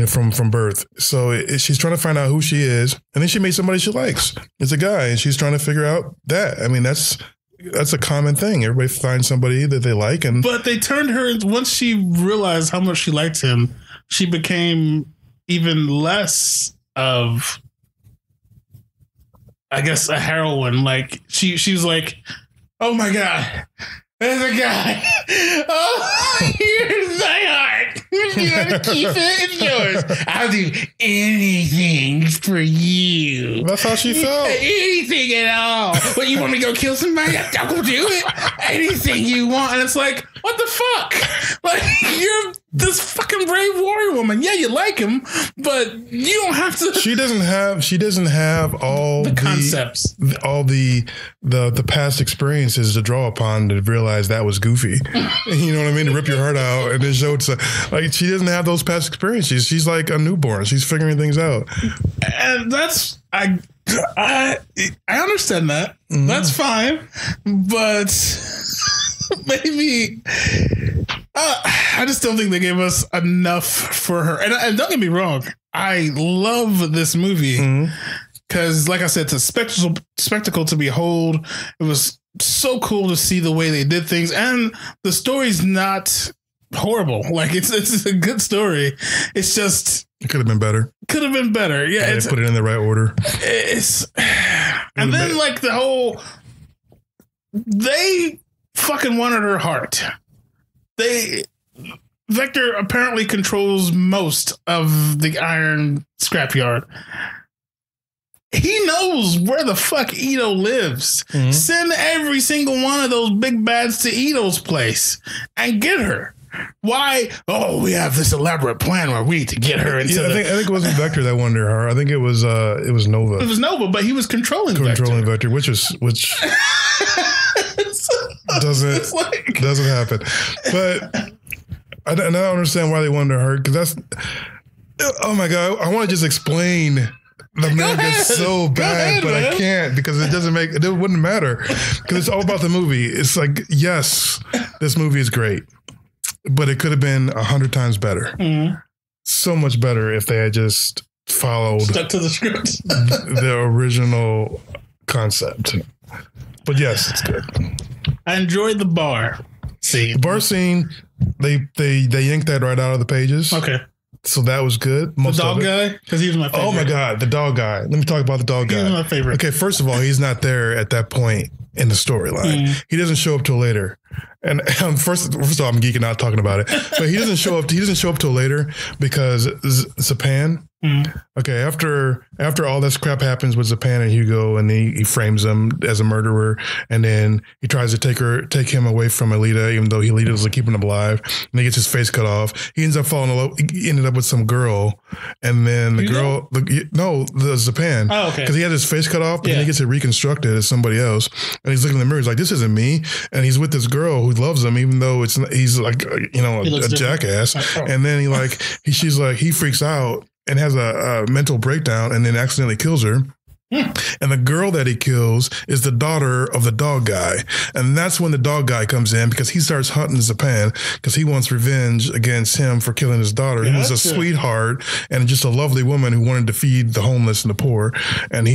B: from birth. So she's trying to find out who she is, and then she meets somebody she likes. It's a guy, and she's trying to figure out that. I mean, that's a common thing. Everybody finds somebody that they like,
A: but they turned her once she realized how much she liked him. She became even less of, I guess, a heroine. Like she was like, oh my God, there's a guy. Oh, here's my heart. You want to keep it? It's yours. I'll do anything for you.
B: That's how she felt.
A: Anything at all. What, you want me to go kill somebody? I'll go do it. Anything you want. And it's like, what the fuck? Like, you're this fucking brave warrior woman. Yeah, you like him, but you don't have to.
B: She doesn't have all
A: the concepts,
B: all the past experiences to draw upon to realize that was goofy. You know what I mean? To rip your heart out and then show it's like she doesn't have those past experiences. She's like a newborn. She's figuring things out.
A: And that's I understand that. Mm-hmm. That's fine, but maybe I just don't think they gave us enough for her. And don't get me wrong, I love this movie because, like I said, it's a spectacle to behold. It was so cool to see the way they did things, and the story's not horrible. Like it's a good story. It's just
B: it could have been better.
A: Could have been better. Yeah,
B: they put it in the right order.
A: And then like the whole they fucking wanted her heart. Vector apparently controls most of the iron scrapyard. He knows where the fuck Ito lives. Mm-hmm. Send every single one of those big bads to Ito's place and get her. Why? Oh, we have this elaborate plan where we need to get her into.
B: I think it wasn't Vector that wanted her. I think it was Nova.
A: It was Nova, but he was controlling
B: Vector, which doesn't happen. But I don't understand why they wanted her, because that's, oh my God, I want to just explain the manga so bad, but I can't, because it wouldn't matter, because it's all about the movie. It's like, yes, this movie is great, but it could have been 100 times better. So much better if they had just stuck to the script, the original concept. But yes, it's good.
A: I enjoyed the bar scene.
B: The bar scene, they yanked that right out of the pages.
A: Okay.
B: So that was good.
A: The dog guy? Because he was my favorite.
B: Oh my God, the dog guy. Let me talk about the dog guy.
A: He was my favorite.
B: Okay, first of all, he's not there at that point in the storyline. He doesn't show up till later. And first of all, I'm geeking out talking about it. But he doesn't show up till later because Zapan. Okay, after all this crap happens with Zapan and Hugo, and he frames him as a murderer, and then he tries to take him away from Alita, even though Alita was like keeping him alive, and he gets his face cut off. He ends up falling in love. He ended up with some girl, and then the Zapan. Oh, okay. Because he had his face cut off, but then he gets it reconstructed as somebody else, and he's looking in the mirror. He's like, "This isn't me," and he's with this girl who loves him, even though he's like a jackass. And then he freaks out and has a mental breakdown, and then accidentally kills her. And the girl that he kills is the daughter of the dog guy. And that's when the dog guy comes in, because he starts hunting Zapan because he wants revenge against him for killing his daughter. He was a sweetheart and just a lovely woman who wanted to feed the homeless and the poor. And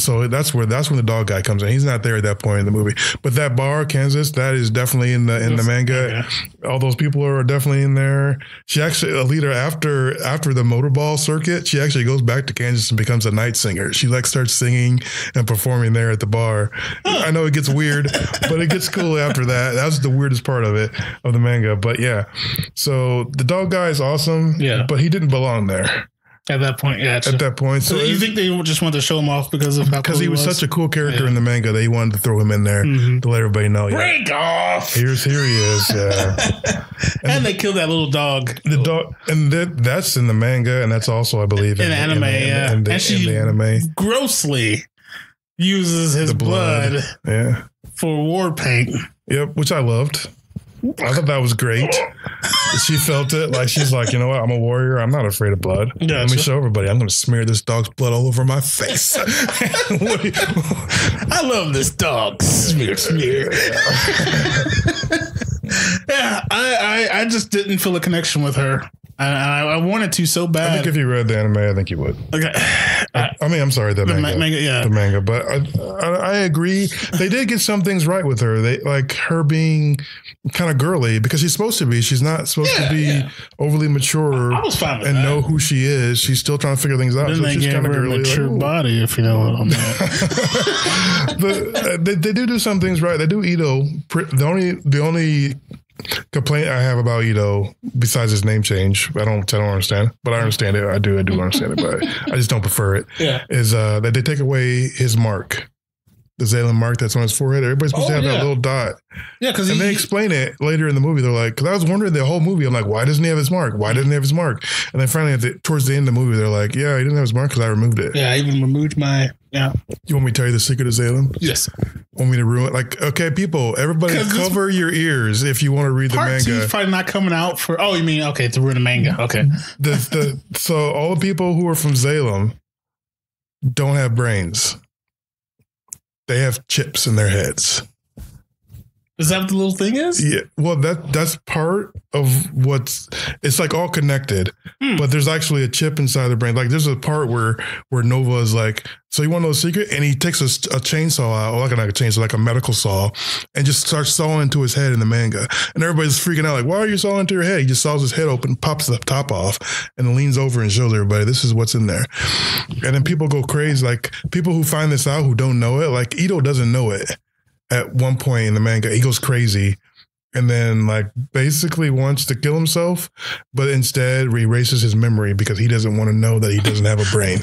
B: so that's when the dog guy comes in. He's not there at that point in the movie. But that bar, Kansas, that is definitely in the manga. Yeah. All those people are definitely in there. She actually, Alita, after the motorball circuit, she actually goes back to Kansas and becomes a night singer. She starts singing and performing there at the bar. I know it gets weird, but it gets cool after that. That was the weirdest part of the manga. But yeah, so the dog guy is awesome. Yeah, but he didn't belong there
A: at that point. Yeah,
B: at that point. So
A: you think they just wanted to show him off because of how cool
B: he was such a cool character in the manga that he wanted to throw him in there to let everybody know.
A: Break off!
B: Here he is. Yeah.
A: And they killed that little dog.
B: The dog, and that's in the manga, and that's also, I believe,
A: in the anime. And she
B: in the anime grossly
A: uses his blood for war paint.
B: Yep, which I loved. I thought that was great. She felt it. Like, she's like, you know what? I'm a warrior. I'm not afraid of blood. Gotcha. Let me show everybody. I'm going to smear this dog's blood all over my face.
A: I love this dog. Smear. Yeah, I just didn't feel a connection with her. I wanted to so bad.
B: I think if you read the anime, I think you would.
A: Okay.
B: I'm sorry, the manga.
A: Yeah.
B: The manga. But I agree. They did get some things right with her. They like her being kind of girly because she's supposed to be. She's not supposed to be overly mature
A: I was fine with
B: and
A: that.
B: know who she is. She's still trying to figure things out.
A: Then
B: So
A: they
B: she's
A: gave
B: kind of
A: her a
B: girly.
A: mature body, if you know what I mean.
B: But they do some things right. They do Ito. The only complaint I have about Ito, besides his name change, I don't understand, but I understand it. I do understand it, but I just don't prefer it.
A: Yeah.
B: Is that they take away his mark, the Zaylan mark that's on his forehead. Everybody's supposed to have that little dot.
A: Yeah, because
B: they explain it later in the movie. They're like, because I was wondering the whole movie, I'm like, why doesn't he have his mark? Why doesn't he have his mark? And then finally, towards the end of the movie, they're like, yeah, he didn't have his mark because I removed it.
A: Yeah, I even removed my. Yeah.
B: You want me to tell you the secret of Zaylan?
A: Yes.
B: Want me to ruin it? Like, okay, people, everybody cover your ears if you want to read the manga.
A: Part 2 is probably not coming out for. Oh, you mean okay to ruin the manga? Okay.
B: So all the people who are from Salem don't have brains. They have chips in their heads.
A: Is that what the little thing is?
B: Yeah. Well, that's part of it's like all connected, but there's actually a chip inside the brain. Like there's a part where Nova is like, so you want to know the secret? And he takes a chainsaw out, or like a chainsaw, like a medical saw, and just starts sawing into his head in the manga. And everybody's freaking out, like, why are you sawing into your head? He just saws his head open, pops the top off, and leans over and shows everybody, this is what's in there. And then people go crazy. Like people who find this out who don't know it, like Ito doesn't know it. At one point in the manga, he goes crazy and then like basically wants to kill himself, but instead erases his memory because he doesn't want to know that he doesn't have a brain.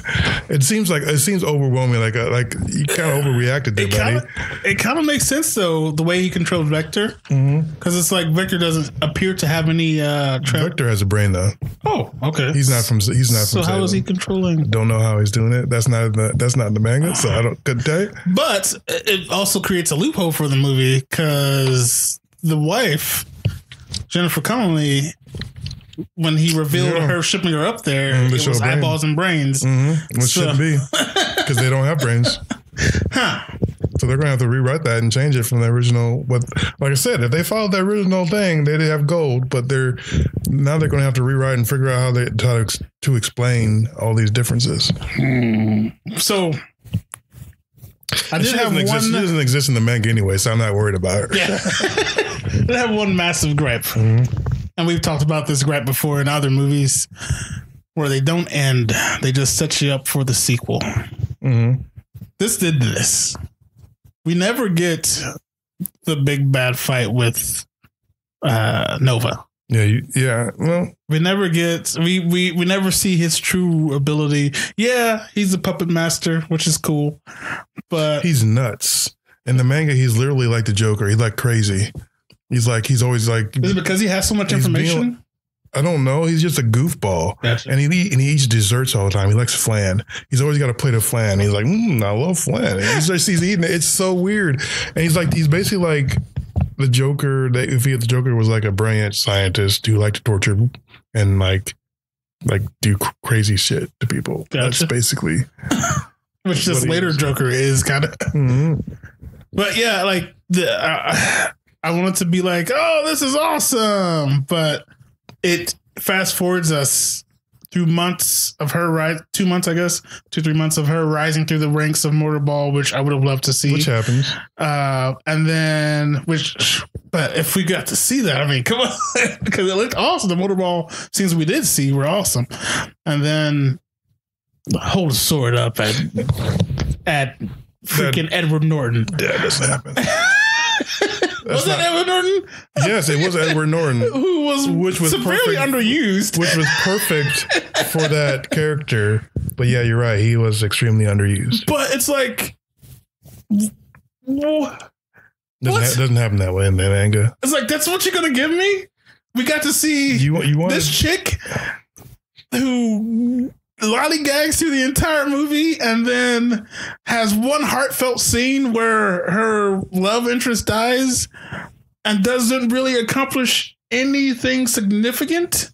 B: It seems overwhelming. Like you kind of overreacted there, buddy.
A: It kind of makes sense though, the way he controls Vector, because it's like Vector doesn't appear to have any.
B: Vector has a brain though.
A: Oh, okay.
B: He's not from.
A: So how is he controlling?
B: Don't know how he's doing it. That's not in the manga. So I couldn't tell you.
A: But it also creates a loophole for the movie because the wife, Jennifer Connelly, when he revealed her shipping her up there, it was eyeballs and brains.
B: Which shouldn't be because they don't have brains. So they're going to have to rewrite that and change it from the original. But like I said, if they followed the original thing, they'd have gold. But they're going to have to rewrite and figure out how to explain all these differences.
A: So I did have one.
B: She doesn't exist in the manga anyway, so I'm not worried about her.
A: Yeah. I have one massive gripe, and we've talked about this gripe before in other movies where they don't end; they just set you up for the sequel. This did this. We never get the big bad fight with Nova.
B: Yeah. Well,
A: we never get we never see his true ability. Yeah, he's a puppet master, which is cool, but
B: he's nuts. In the manga, he's literally like the Joker. He's like crazy. He's always like.
A: Is it because he has so much information?
B: I don't know. He's just a goofball. Gotcha. And he eats desserts all the time. He likes flan. He's always got a plate of flan. He's like, I love flan. And he's eating it. It's so weird. And he's basically like the Joker. If the Joker was like a brilliant scientist who liked to torture and like do crazy shit to people. Gotcha. That's basically.
A: Which this later Joker is kind of. But yeah, like I wanted to be like, oh, this is awesome. But it fast forwards us through months of her 2 months, I guess, 2-3 months of her rising through the ranks of Motorball, which I would have loved to see.
B: Which happens.
A: And then, but if we got to see that, I mean, come on, because it looked awesome. The Motorball scenes we did see were awesome. And then hold the sword up at freaking Edward Norton.
B: That doesn't happen.
A: Was that Edward Norton?
B: Yes, it was Edward Norton.
A: which was severely underused.
B: Which was perfect for that character. But yeah, you're right. He was extremely underused.
A: But it's like...
B: Doesn't happen that way in that manga.
A: It's like, that's what you're going to give me? We got to see this chick who lollygags through the entire movie and then has one heartfelt scene where her love interest dies and doesn't really accomplish anything significant,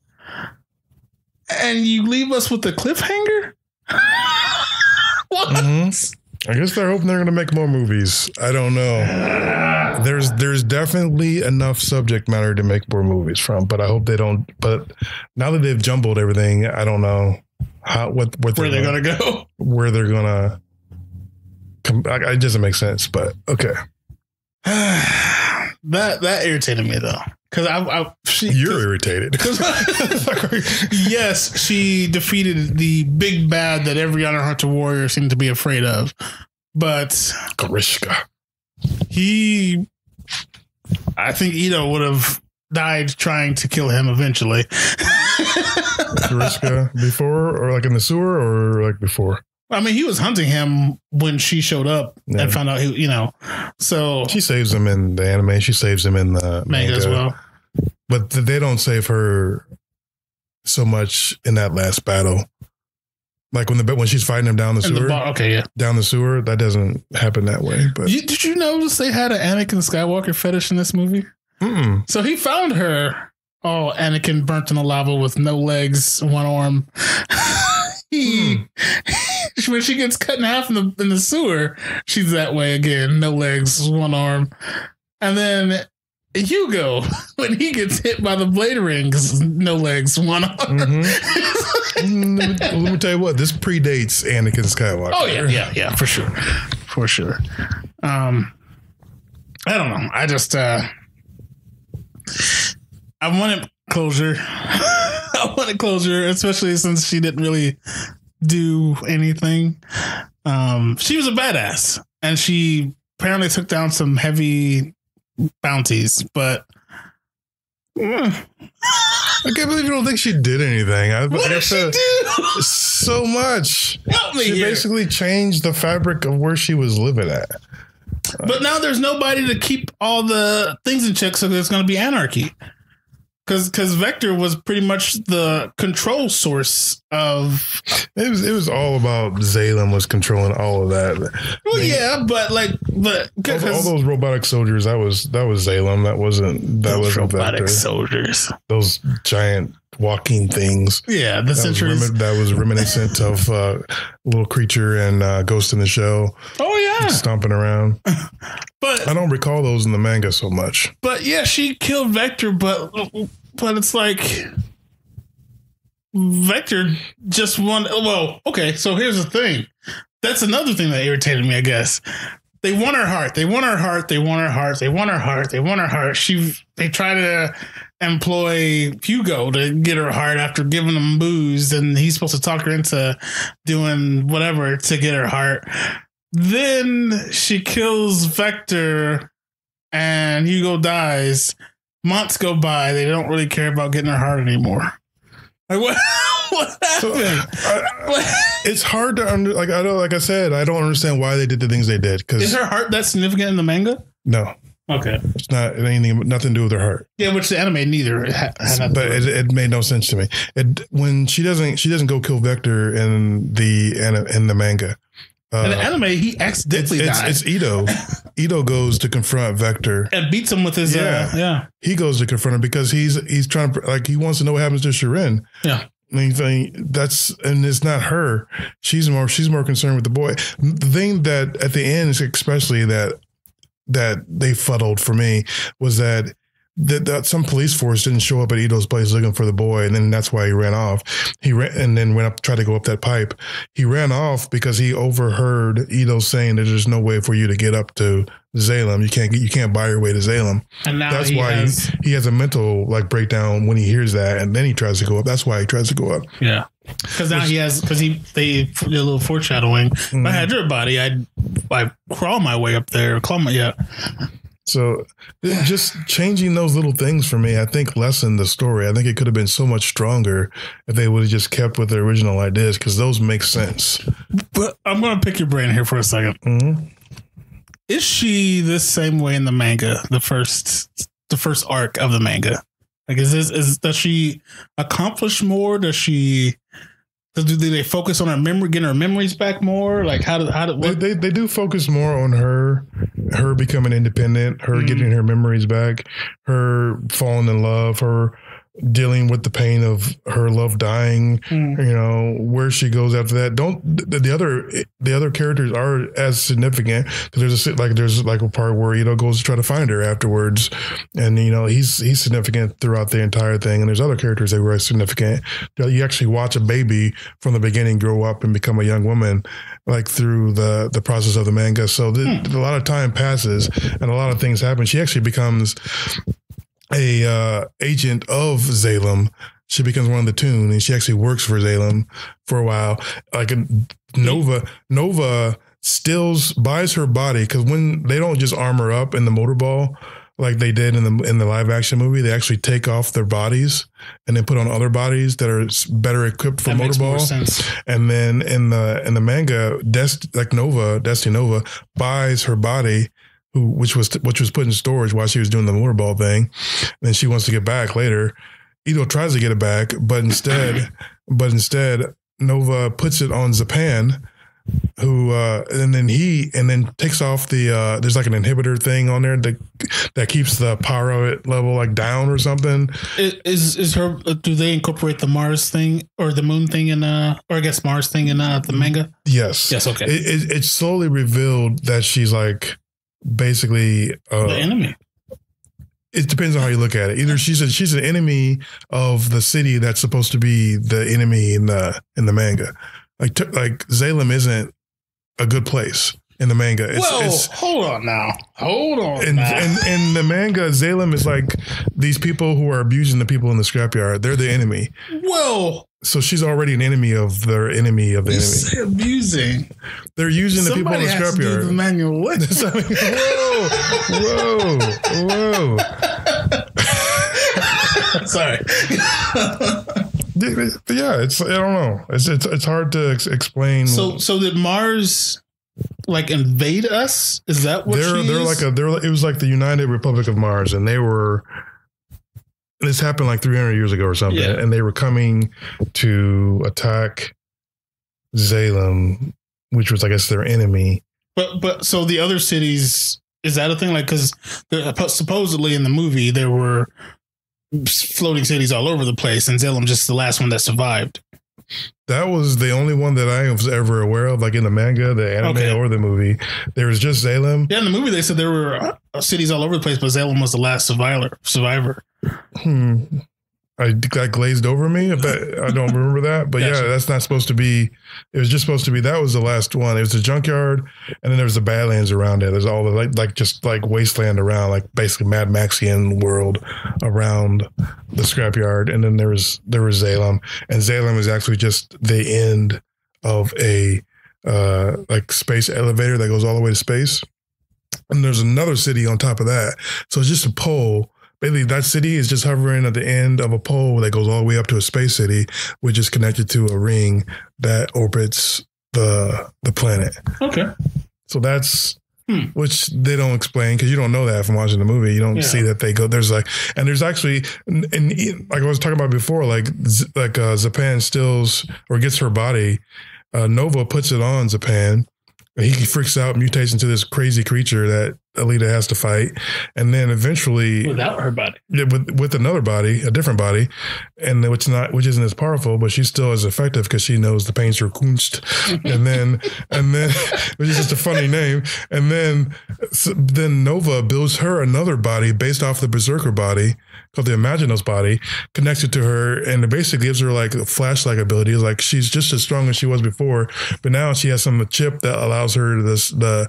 A: and you leave us with a cliffhanger. What?
B: I guess they're hoping they're going to make more movies. I don't know. There's definitely enough subject matter to make more movies from, but I hope they don't. But now that they've jumbled everything, I don't know where they're going to go. Where they're going to come. It doesn't make sense, but okay.
A: That irritated me though.
B: You're irritated.
A: Yes, she defeated the big bad that every Hunter x Hunter warrior seemed to be afraid of. But
B: Karishka.
A: I think Ito would have died trying to kill him eventually.
B: Karishka before or like in the sewer or like before?
A: I mean, he was hunting him when she showed up and found out so
B: she saves him in the anime. She saves him in the manga
A: as well.
B: But they don't save her so much in that last battle. Like when she's fighting him down the sewer. Down the sewer, that doesn't happen that way. But
A: did you notice they had an Anakin Skywalker fetish in this movie?
B: Mm-mm.
A: So he found her, Anakin burnt in the lava with no legs, one arm. When she gets cut in half in the sewer, she's that way again, no legs, one arm. And then Hugo, when he gets hit by the blade rings, no legs, one arm.
B: Mm-hmm. Let me tell you what, this predates Anakin Skywalker.
A: Oh yeah, for sure. I don't know. I just I wanted closure. I wanted closure, especially since she didn't really do anything. She was a badass, and she apparently took down some heavy bounties, but
B: I can't believe you don't think she did anything.
A: What did she do?
B: So much.
A: Help me
B: she
A: here.
B: Basically changed the fabric of where she was living at.
A: But now there's nobody to keep all the things in check, so there's going to be anarchy. Because Vector was pretty much the control source of...
B: It was all about Zalem was controlling all of that.
A: Well, yeah, but
B: all those robotic soldiers, that was Zalem. That wasn't
A: robotic
B: Vector.
A: Soldiers.
B: Those giant walking things.
A: Yeah, the Sentries.
B: That was reminiscent of Little Creature and Ghost in the Shell.
A: Oh, yeah.
B: Stomping around.
A: But
B: I don't recall those in the manga so much.
A: But yeah, she killed Vector, but it's like Vector just won. Well, okay, so here's the thing. That's another thing that irritated me, I guess. They won her heart. They won her heart. They won her heart. They won her heart. They won her heart. They try to employ Hugo to get her heart after giving him booze, and he's supposed to talk her into doing whatever to get her heart. Then she kills Vector and Hugo dies. Months go by. They don't really care about getting her heart anymore. Like what happened?
B: It's hard to like I said, I don't understand why they did the things they did.
A: Is her heart that significant in the manga?
B: No.
A: Okay.
B: It's not anything, nothing to do with her heart.
A: Yeah, which the anime neither.
B: But it made no sense to me. When she doesn't go kill Vector in the manga.
A: In the anime, he accidentally dies.
B: It's Ito. Ito goes to confront Vector
A: and beats him with his.
B: He goes to confront him because he's trying to he wants to know what happens to Shirin.
A: Yeah.
B: And it's not her. She's more concerned with the boy. The thing that at the end, especially that they fuddled for me was that some police force didn't show up at Ito's place looking for the boy, and then that's why he ran off. He ran and then went up, tried to go up that pipe. He ran off because he overheard Ito saying that there's no way for you to get up to Zalem. You can't buy your way to Zalem. And now that's why he has a mental breakdown when he hears that, and then he tries to go up. That's why he tries to go up.
A: Yeah, because now they did a little foreshadowing. If I had your body, I'd crawl my way up there.
B: So just changing those little things for me, I think lessened the story. I think it could have been so much stronger if they would have just kept with the original ideas, because those make sense.
A: But I'm going to pick your brain here for a second.
B: Mm-hmm.
A: Is she the same way in the manga, the first arc of the manga? Does she accomplish more? Do they focus on her memory, getting her memories back more? They
B: do focus more on her becoming independent, her getting her memories back, her falling in love, her dealing with the pain of her love dying, where she goes after that. The other characters are as significant because there's a part where goes to try to find her afterwards, and he's significant throughout the entire thing. And there's other characters that were significant. You actually watch a baby from the beginning grow up and become a young woman, like through the process of the manga. So a lot of time passes and a lot of things happen. She actually becomes a agent of Zalem. She becomes one of the Toon, and she actually works for Zalem for a while. Like Nova buys her body, because when they don't just arm her up in the motorball like they did in the live action movie, they actually take off their bodies and then put on other bodies that are better equipped for motorball. And then in the manga, Destiny Nova buys her body, which was put in storage while she was doing the motorball thing. Then she wants to get back later. Ito tries to get it back, but instead Nova puts it on Zapan, and then takes off the there's like an inhibitor thing on there that keeps the power level like down or something.
A: Is her? Do they incorporate the Mars thing or the Moon thing or I guess Mars thing in the manga?
B: Yes.
A: Okay.
B: It's slowly revealed that she's like basically
A: the enemy.
B: It depends on how you look at it. Either she's an enemy of the city that's supposed to be the enemy in the manga. Like Zalem isn't a good place in the manga.
A: Hold on now.
B: In the manga, Zalem is like these people who are abusing the people in the scrapyard. They're the enemy.
A: Whoa.
B: So she's already an enemy of their enemy of the enemy.
A: Say abusing.
B: They're using the people in the scrapyard.
A: Somebody has to do the manual.
B: Whoa.
A: Sorry.
B: Yeah, I don't know. It's hard to explain.
A: So did Mars like invade us? Is that what
B: it was like the United Republic of Mars, and this happened like 300 years ago or something, and they were coming to attack Zalem, which was, I guess, their enemy.
A: But so the other cities, is that a thing? Like, because supposedly in the movie there were floating cities all over the place, and Zalem just the last one that survived.
B: That was the only one that I was ever aware of, like in the manga, the anime, or the movie. There was just Zalem.
A: Yeah, in the movie they said there were cities all over the place, but Zalem was the last survivor.
B: I got glazed over me. I don't remember that, but gotcha. Yeah, that's not supposed to be. It was just supposed to be. That was the last one. It was the junkyard, and then there was the Badlands around it. There's all the just wasteland around, like basically Mad Maxian world around the scrapyard, and then there was Zalem, and Zalem is actually just the end of a space elevator that goes all the way to space, and there's another city on top of that. So it's just a pole. Basically, that city is just hovering at the end of a pole that goes all the way up to a space city, which is connected to a ring that orbits the planet. Okay. So that's which they don't explain because you don't know that from watching the movie. You don't see that they go. There's actually, and like I was talking about before, Zapan steals or gets her body. Nova puts it on Zapan. He freaks out, mutates into this crazy creature that Alita has to fight, and then eventually, without her body, with another body, a different body, and which isn't as powerful, but she's still as effective because she knows the painter Kunst, and then which is just a funny name, and then Nova builds her another body based off the Berserker body called the Imaginos body, connects it to her, and it basically gives her like Flash-like abilities. Like she's just as strong as she was before, but now she has some chip that allows her to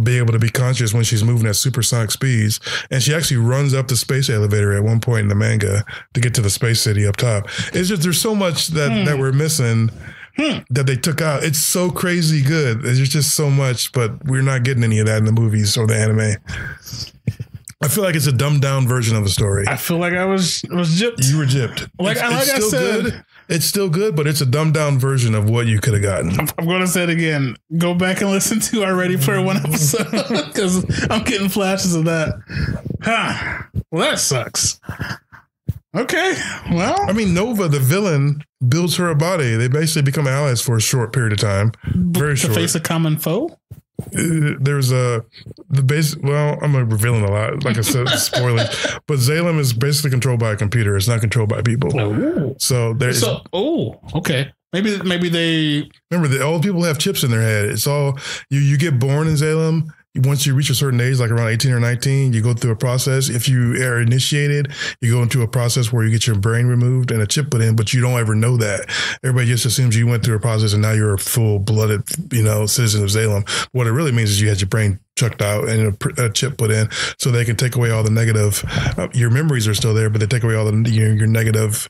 B: be able to be conscious when she's moving at supersonic speeds. And she actually runs up the space elevator at one point in the manga to get to the space city up top. It's just there's so much that we're missing that they took out. It's so crazy good. There's just so much, but we're not getting any of that in the movies or the anime. I feel like it's a dumbed down version of the story.
A: I feel like I was gypped.
B: You were gypped. It's still good, but it's a dumbed down version of what you could have gotten.
A: I'm going to say it again. Go back and listen to our Ready Player One episode because I'm getting flashes of that. Well, that sucks. Okay. Well,
B: I mean, Nova, the villain, builds her a body. They basically become allies for a short period of time. Very short.
A: To face a common foe?
B: there's the base. Well, I'm revealing a lot. Like I said, spoilers. But Zalem is basically controlled by a computer. It's not controlled by people.
A: Oh.
B: So there's.
A: Okay. Maybe they
B: remember the old people have chips in their head. It's all you get born in Zalem. Once you reach a certain age, like around 18 or 19, you go through a process. If you are initiated, you go into a process where you get your brain removed and a chip put in, but you don't ever know that. Everybody just assumes you went through a process and now you're a full-blooded, citizen of Salem. What it really means is you had your brain chucked out and a chip put in, so they can take away all the negative. Your memories are still there, but they take away all the your negative,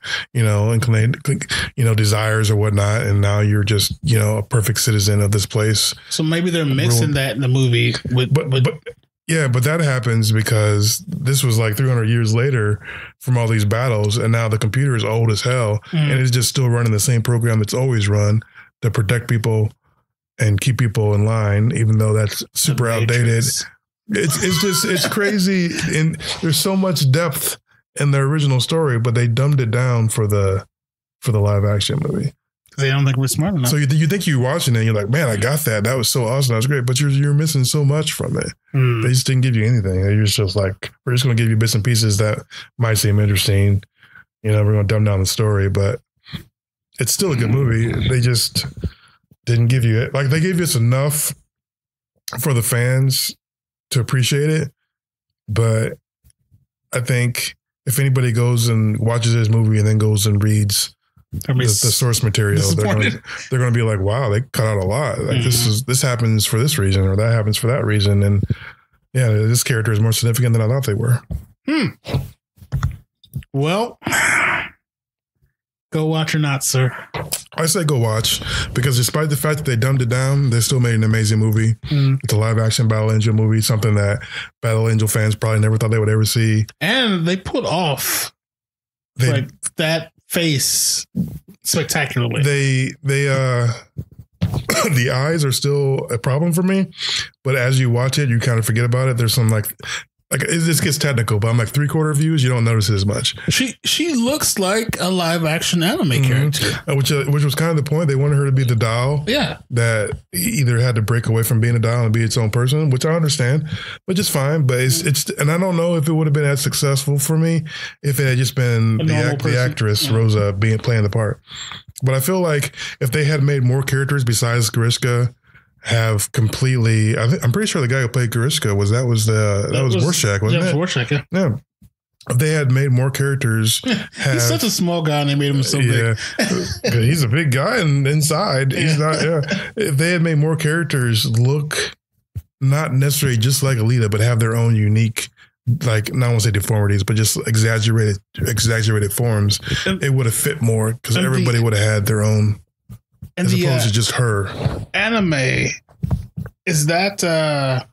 B: desires or whatnot, and now you're just a perfect citizen of this place.
A: So maybe they're mixing that in the movie.
B: But that happens because this was like 300 years later from all these battles, and now the computer is old as hell, and it's just still running the same program that's always run to protect people and keep people in line, even though that's super outdated. It's crazy. And there's so much depth in the original story, but they dumbed it down for the live action movie.
A: They don't think we're smart enough.
B: So you think you're watching it and you're like, man, I got that. That was so awesome. That was great. But you're missing so much from it. They just didn't give you anything. They're just like, we're just going to give you bits and pieces that might seem interesting. We're going to dumb down the story, but it's still a good movie. They just didn't give you it. Like, they gave us enough for the fans to appreciate it. But I think if anybody goes and watches this movie and then goes and reads the source material, they're going to be like, wow, they cut out a lot. Like this happens for this reason, or that happens for that reason. And yeah, this character is more significant than I thought they were.
A: Well, go watch or not, sir?
B: I say go watch, because despite the fact that they dumbed it down, they still made an amazing movie. It's a live action Battle Angel movie, something that Battle Angel fans probably never thought they would ever see.
A: And they put off that face spectacularly.
B: They the eyes are still a problem for me, but as you watch it, you kind of forget about it. There's some like this gets technical, but I'm like 3/4 views, you don't notice it as much.
A: She looks like a live action anime character,
B: which was kind of the point. They wanted her to be the doll, that either had to break away from being a doll and be its own person, which I understand, but just fine. But it's and I don't know if it would have been as successful for me if it had just been the actress Rosa playing the part. But I feel like if they had made more characters besides Grishka have completely, I'm pretty sure the guy who played Grishka was Warshak, wasn't it?
A: Warshak, yeah.
B: If they had made more characters,
A: he's such a small guy and they made him so big.
B: He's a big guy and inside he's not. If they had made more characters look not necessarily just like Alita, but have their own unique, like, not want to say deformities, but just exaggerated forms, it would have fit more, because everybody would have had their own. And as opposed to just her.
A: Anime, is that the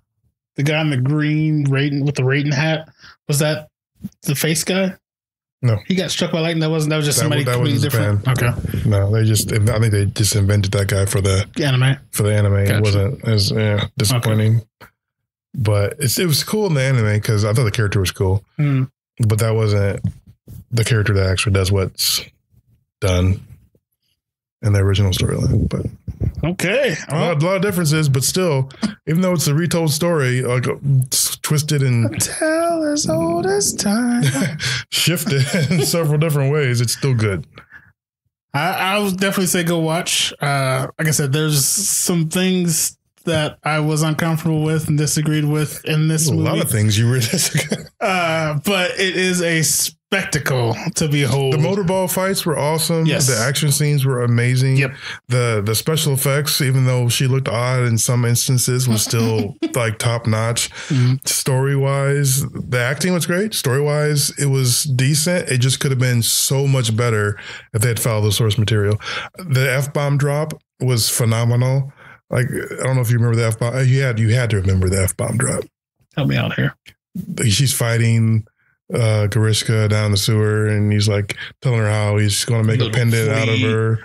A: guy in the green rating with the rating hat? Was that the face guy?
B: No,
A: he got struck by lightning. That was just somebody completely different. Okay,
B: no, I think they just invented that guy for the anime. Gotcha. It wasn't as disappointing, but it was cool in the anime because I thought the character was cool, but that wasn't the character that actually does what's done in the original storyline. But
A: okay,
B: a lot of differences, but still, even though it's a retold story, like twisted and
A: tell as old as time,
B: shifted in several different ways, it's still good.
A: I would definitely say go watch. Like I said, there's some things that I was uncomfortable with and disagreed with in this movie. A lot
B: of things you were disagreeing.
A: But it is a spectacle to behold.
B: The motorball fights were awesome. Yes. The action scenes were amazing.
A: Yep.
B: The special effects, even though she looked odd in some instances, was still like top notch. Story wise, the acting was great. Story wise, it was decent. It just could have been so much better if they had followed the source material. The F-bomb drop was phenomenal. Like, I don't know if you remember the F-bomb. You had to remember the F-bomb drop.
A: Help me out here.
B: She's fighting Grishka down the sewer, and he's like telling her how he's going to make a pendant out of her,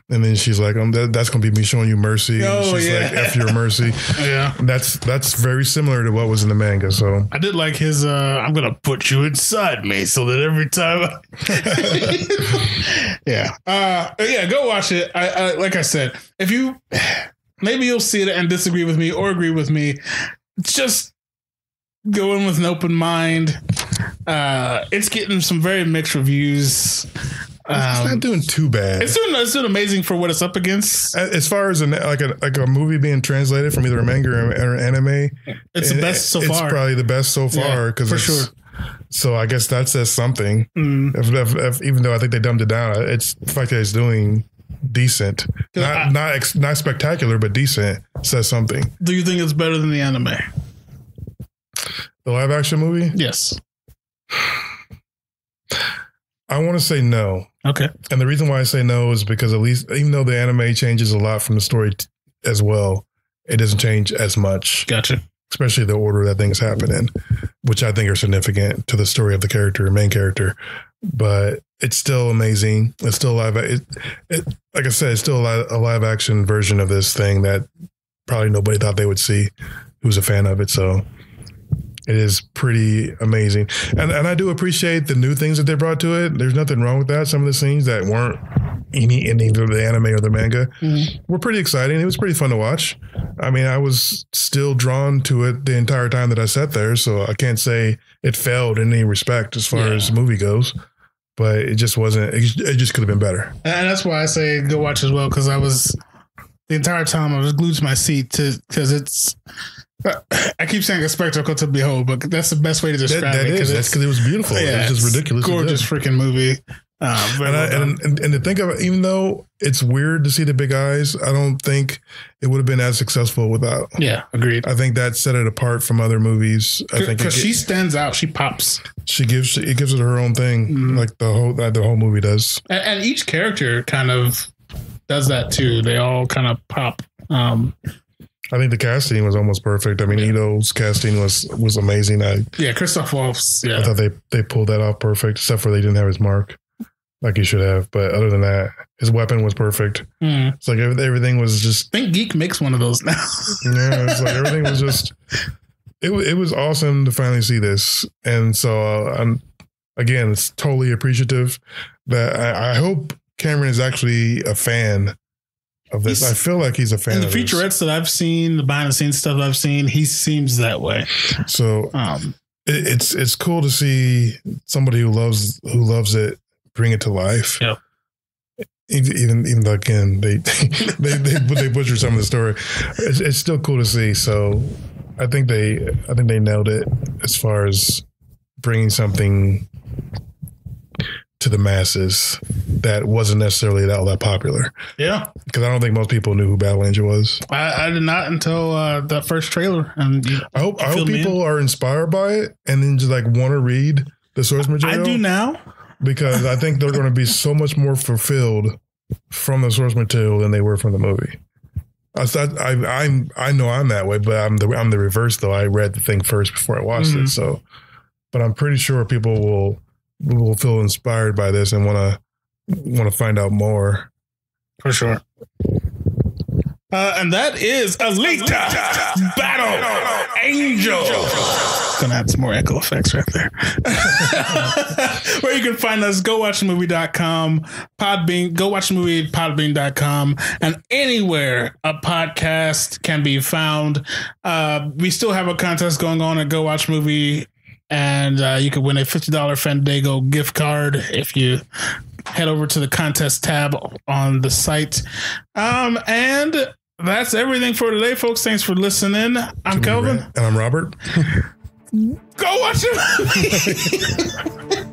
B: and then she's like, that's going to be me showing you mercy. And she's like, F your mercy. Yeah, that's very similar to what was in the manga. So
A: I did like his I'm going to put you inside me so that every time go watch it. I like I said, if you maybe you'll see it and disagree with me or agree with me. Just go in with an open mind. It's getting some very mixed reviews.
B: It's not doing too bad.
A: It's doing amazing for what it's up against.
B: As far as a movie being translated from either a manga or anime,
A: it's the best so far.
B: It's probably the best so far
A: for sure.
B: So I guess that says something. If, even though I think they dumbed it down, it's the fact that it's doing decent, not spectacular, but decent, says something.
A: Do you think it's better than the anime?
B: The live action movie?
A: Yes.
B: I want to say no.
A: Okay.
B: And the reason why I say no is because at least, even though the anime changes a lot from the story as well, it doesn't change as much.
A: Gotcha.
B: Especially the order that things happen in, which I think are significant to the story of the main character. But it's still amazing. It's still live. Like I said, it's still a live action version of this thing that probably nobody thought they would see who's a fan of it. So it is pretty amazing. And I do appreciate the new things that they brought to it. There's nothing wrong with that. Some of the scenes that weren't in either the anime or the manga were pretty exciting. It was pretty fun to watch. I mean, I was still drawn to it the entire time that I sat there. So I can't say it failed in any respect as far as the movie goes. But it just wasn't, it just could have been better.
A: And that's why I say go watch as well, because the entire time I was glued to my seat because it's, I keep saying a spectacle to behold, but that's the best way to describe it.
B: That's because it was beautiful. Yeah, it was just ridiculous.
A: Gorgeous freaking movie.
B: And to think of it, even though it's weird to see the big eyes, I don't think it would have been as successful without.
A: Yeah, agreed.
B: I think that set it apart from other movies. I think
A: because she stands out, she pops.
B: It gives it her own thing, like the whole movie does.
A: And each character kind of does that too. They all kind of pop.
B: I think the casting was almost perfect. I mean, Ito's casting was amazing.
A: Christoph Waltz. Yeah,
B: I thought they pulled that off perfect, except for they didn't have his mark like he should have. But other than that, his weapon was perfect. It's like everything was just.
A: I think Geek makes one of those now.
B: Yeah, it's like everything was just. It was awesome to finally see this, and so I'm again, it's totally appreciative that I hope Cameron is actually a fan of this. I feel like he's a fan of
A: the featurettes that I've seen, the behind the scenes stuff I've seen, he seems that way.
B: So it's cool to see somebody who loves it bring it to life.
A: Yeah.
B: Even though again they butchered some of the story, it's still cool to see. So I think they nailed it as far as bringing something to the masses that wasn't necessarily all that popular. Yeah. Because I don't think most people knew who Battle Angel was.
A: I did not until that first trailer. And
B: I hope people are inspired by it and then just like want to read the source material.
A: I do now.
B: Because I think they're going to be so much more fulfilled from the source material than they were from the movie. I know I'm that way, but I'm the reverse though. I read the thing first before I watched it. So, but I'm pretty sure people will feel inspired by this and want to find out more.
A: For sure. And that is Alita Battle Angel. Gonna add some more echo effects right there. Where you can find us, gowatchthemovie.com, Podbean, gowatchthemovie.podbean.com, and anywhere a podcast can be found. We still have a contest going on at Go Watch Movie, and you can win a $50 Fandango gift card if you head over to the contest tab on the site. And that's everything for today, folks. Thanks for listening. I'm Kelvin.
B: And I'm Robert.
A: Go watch it.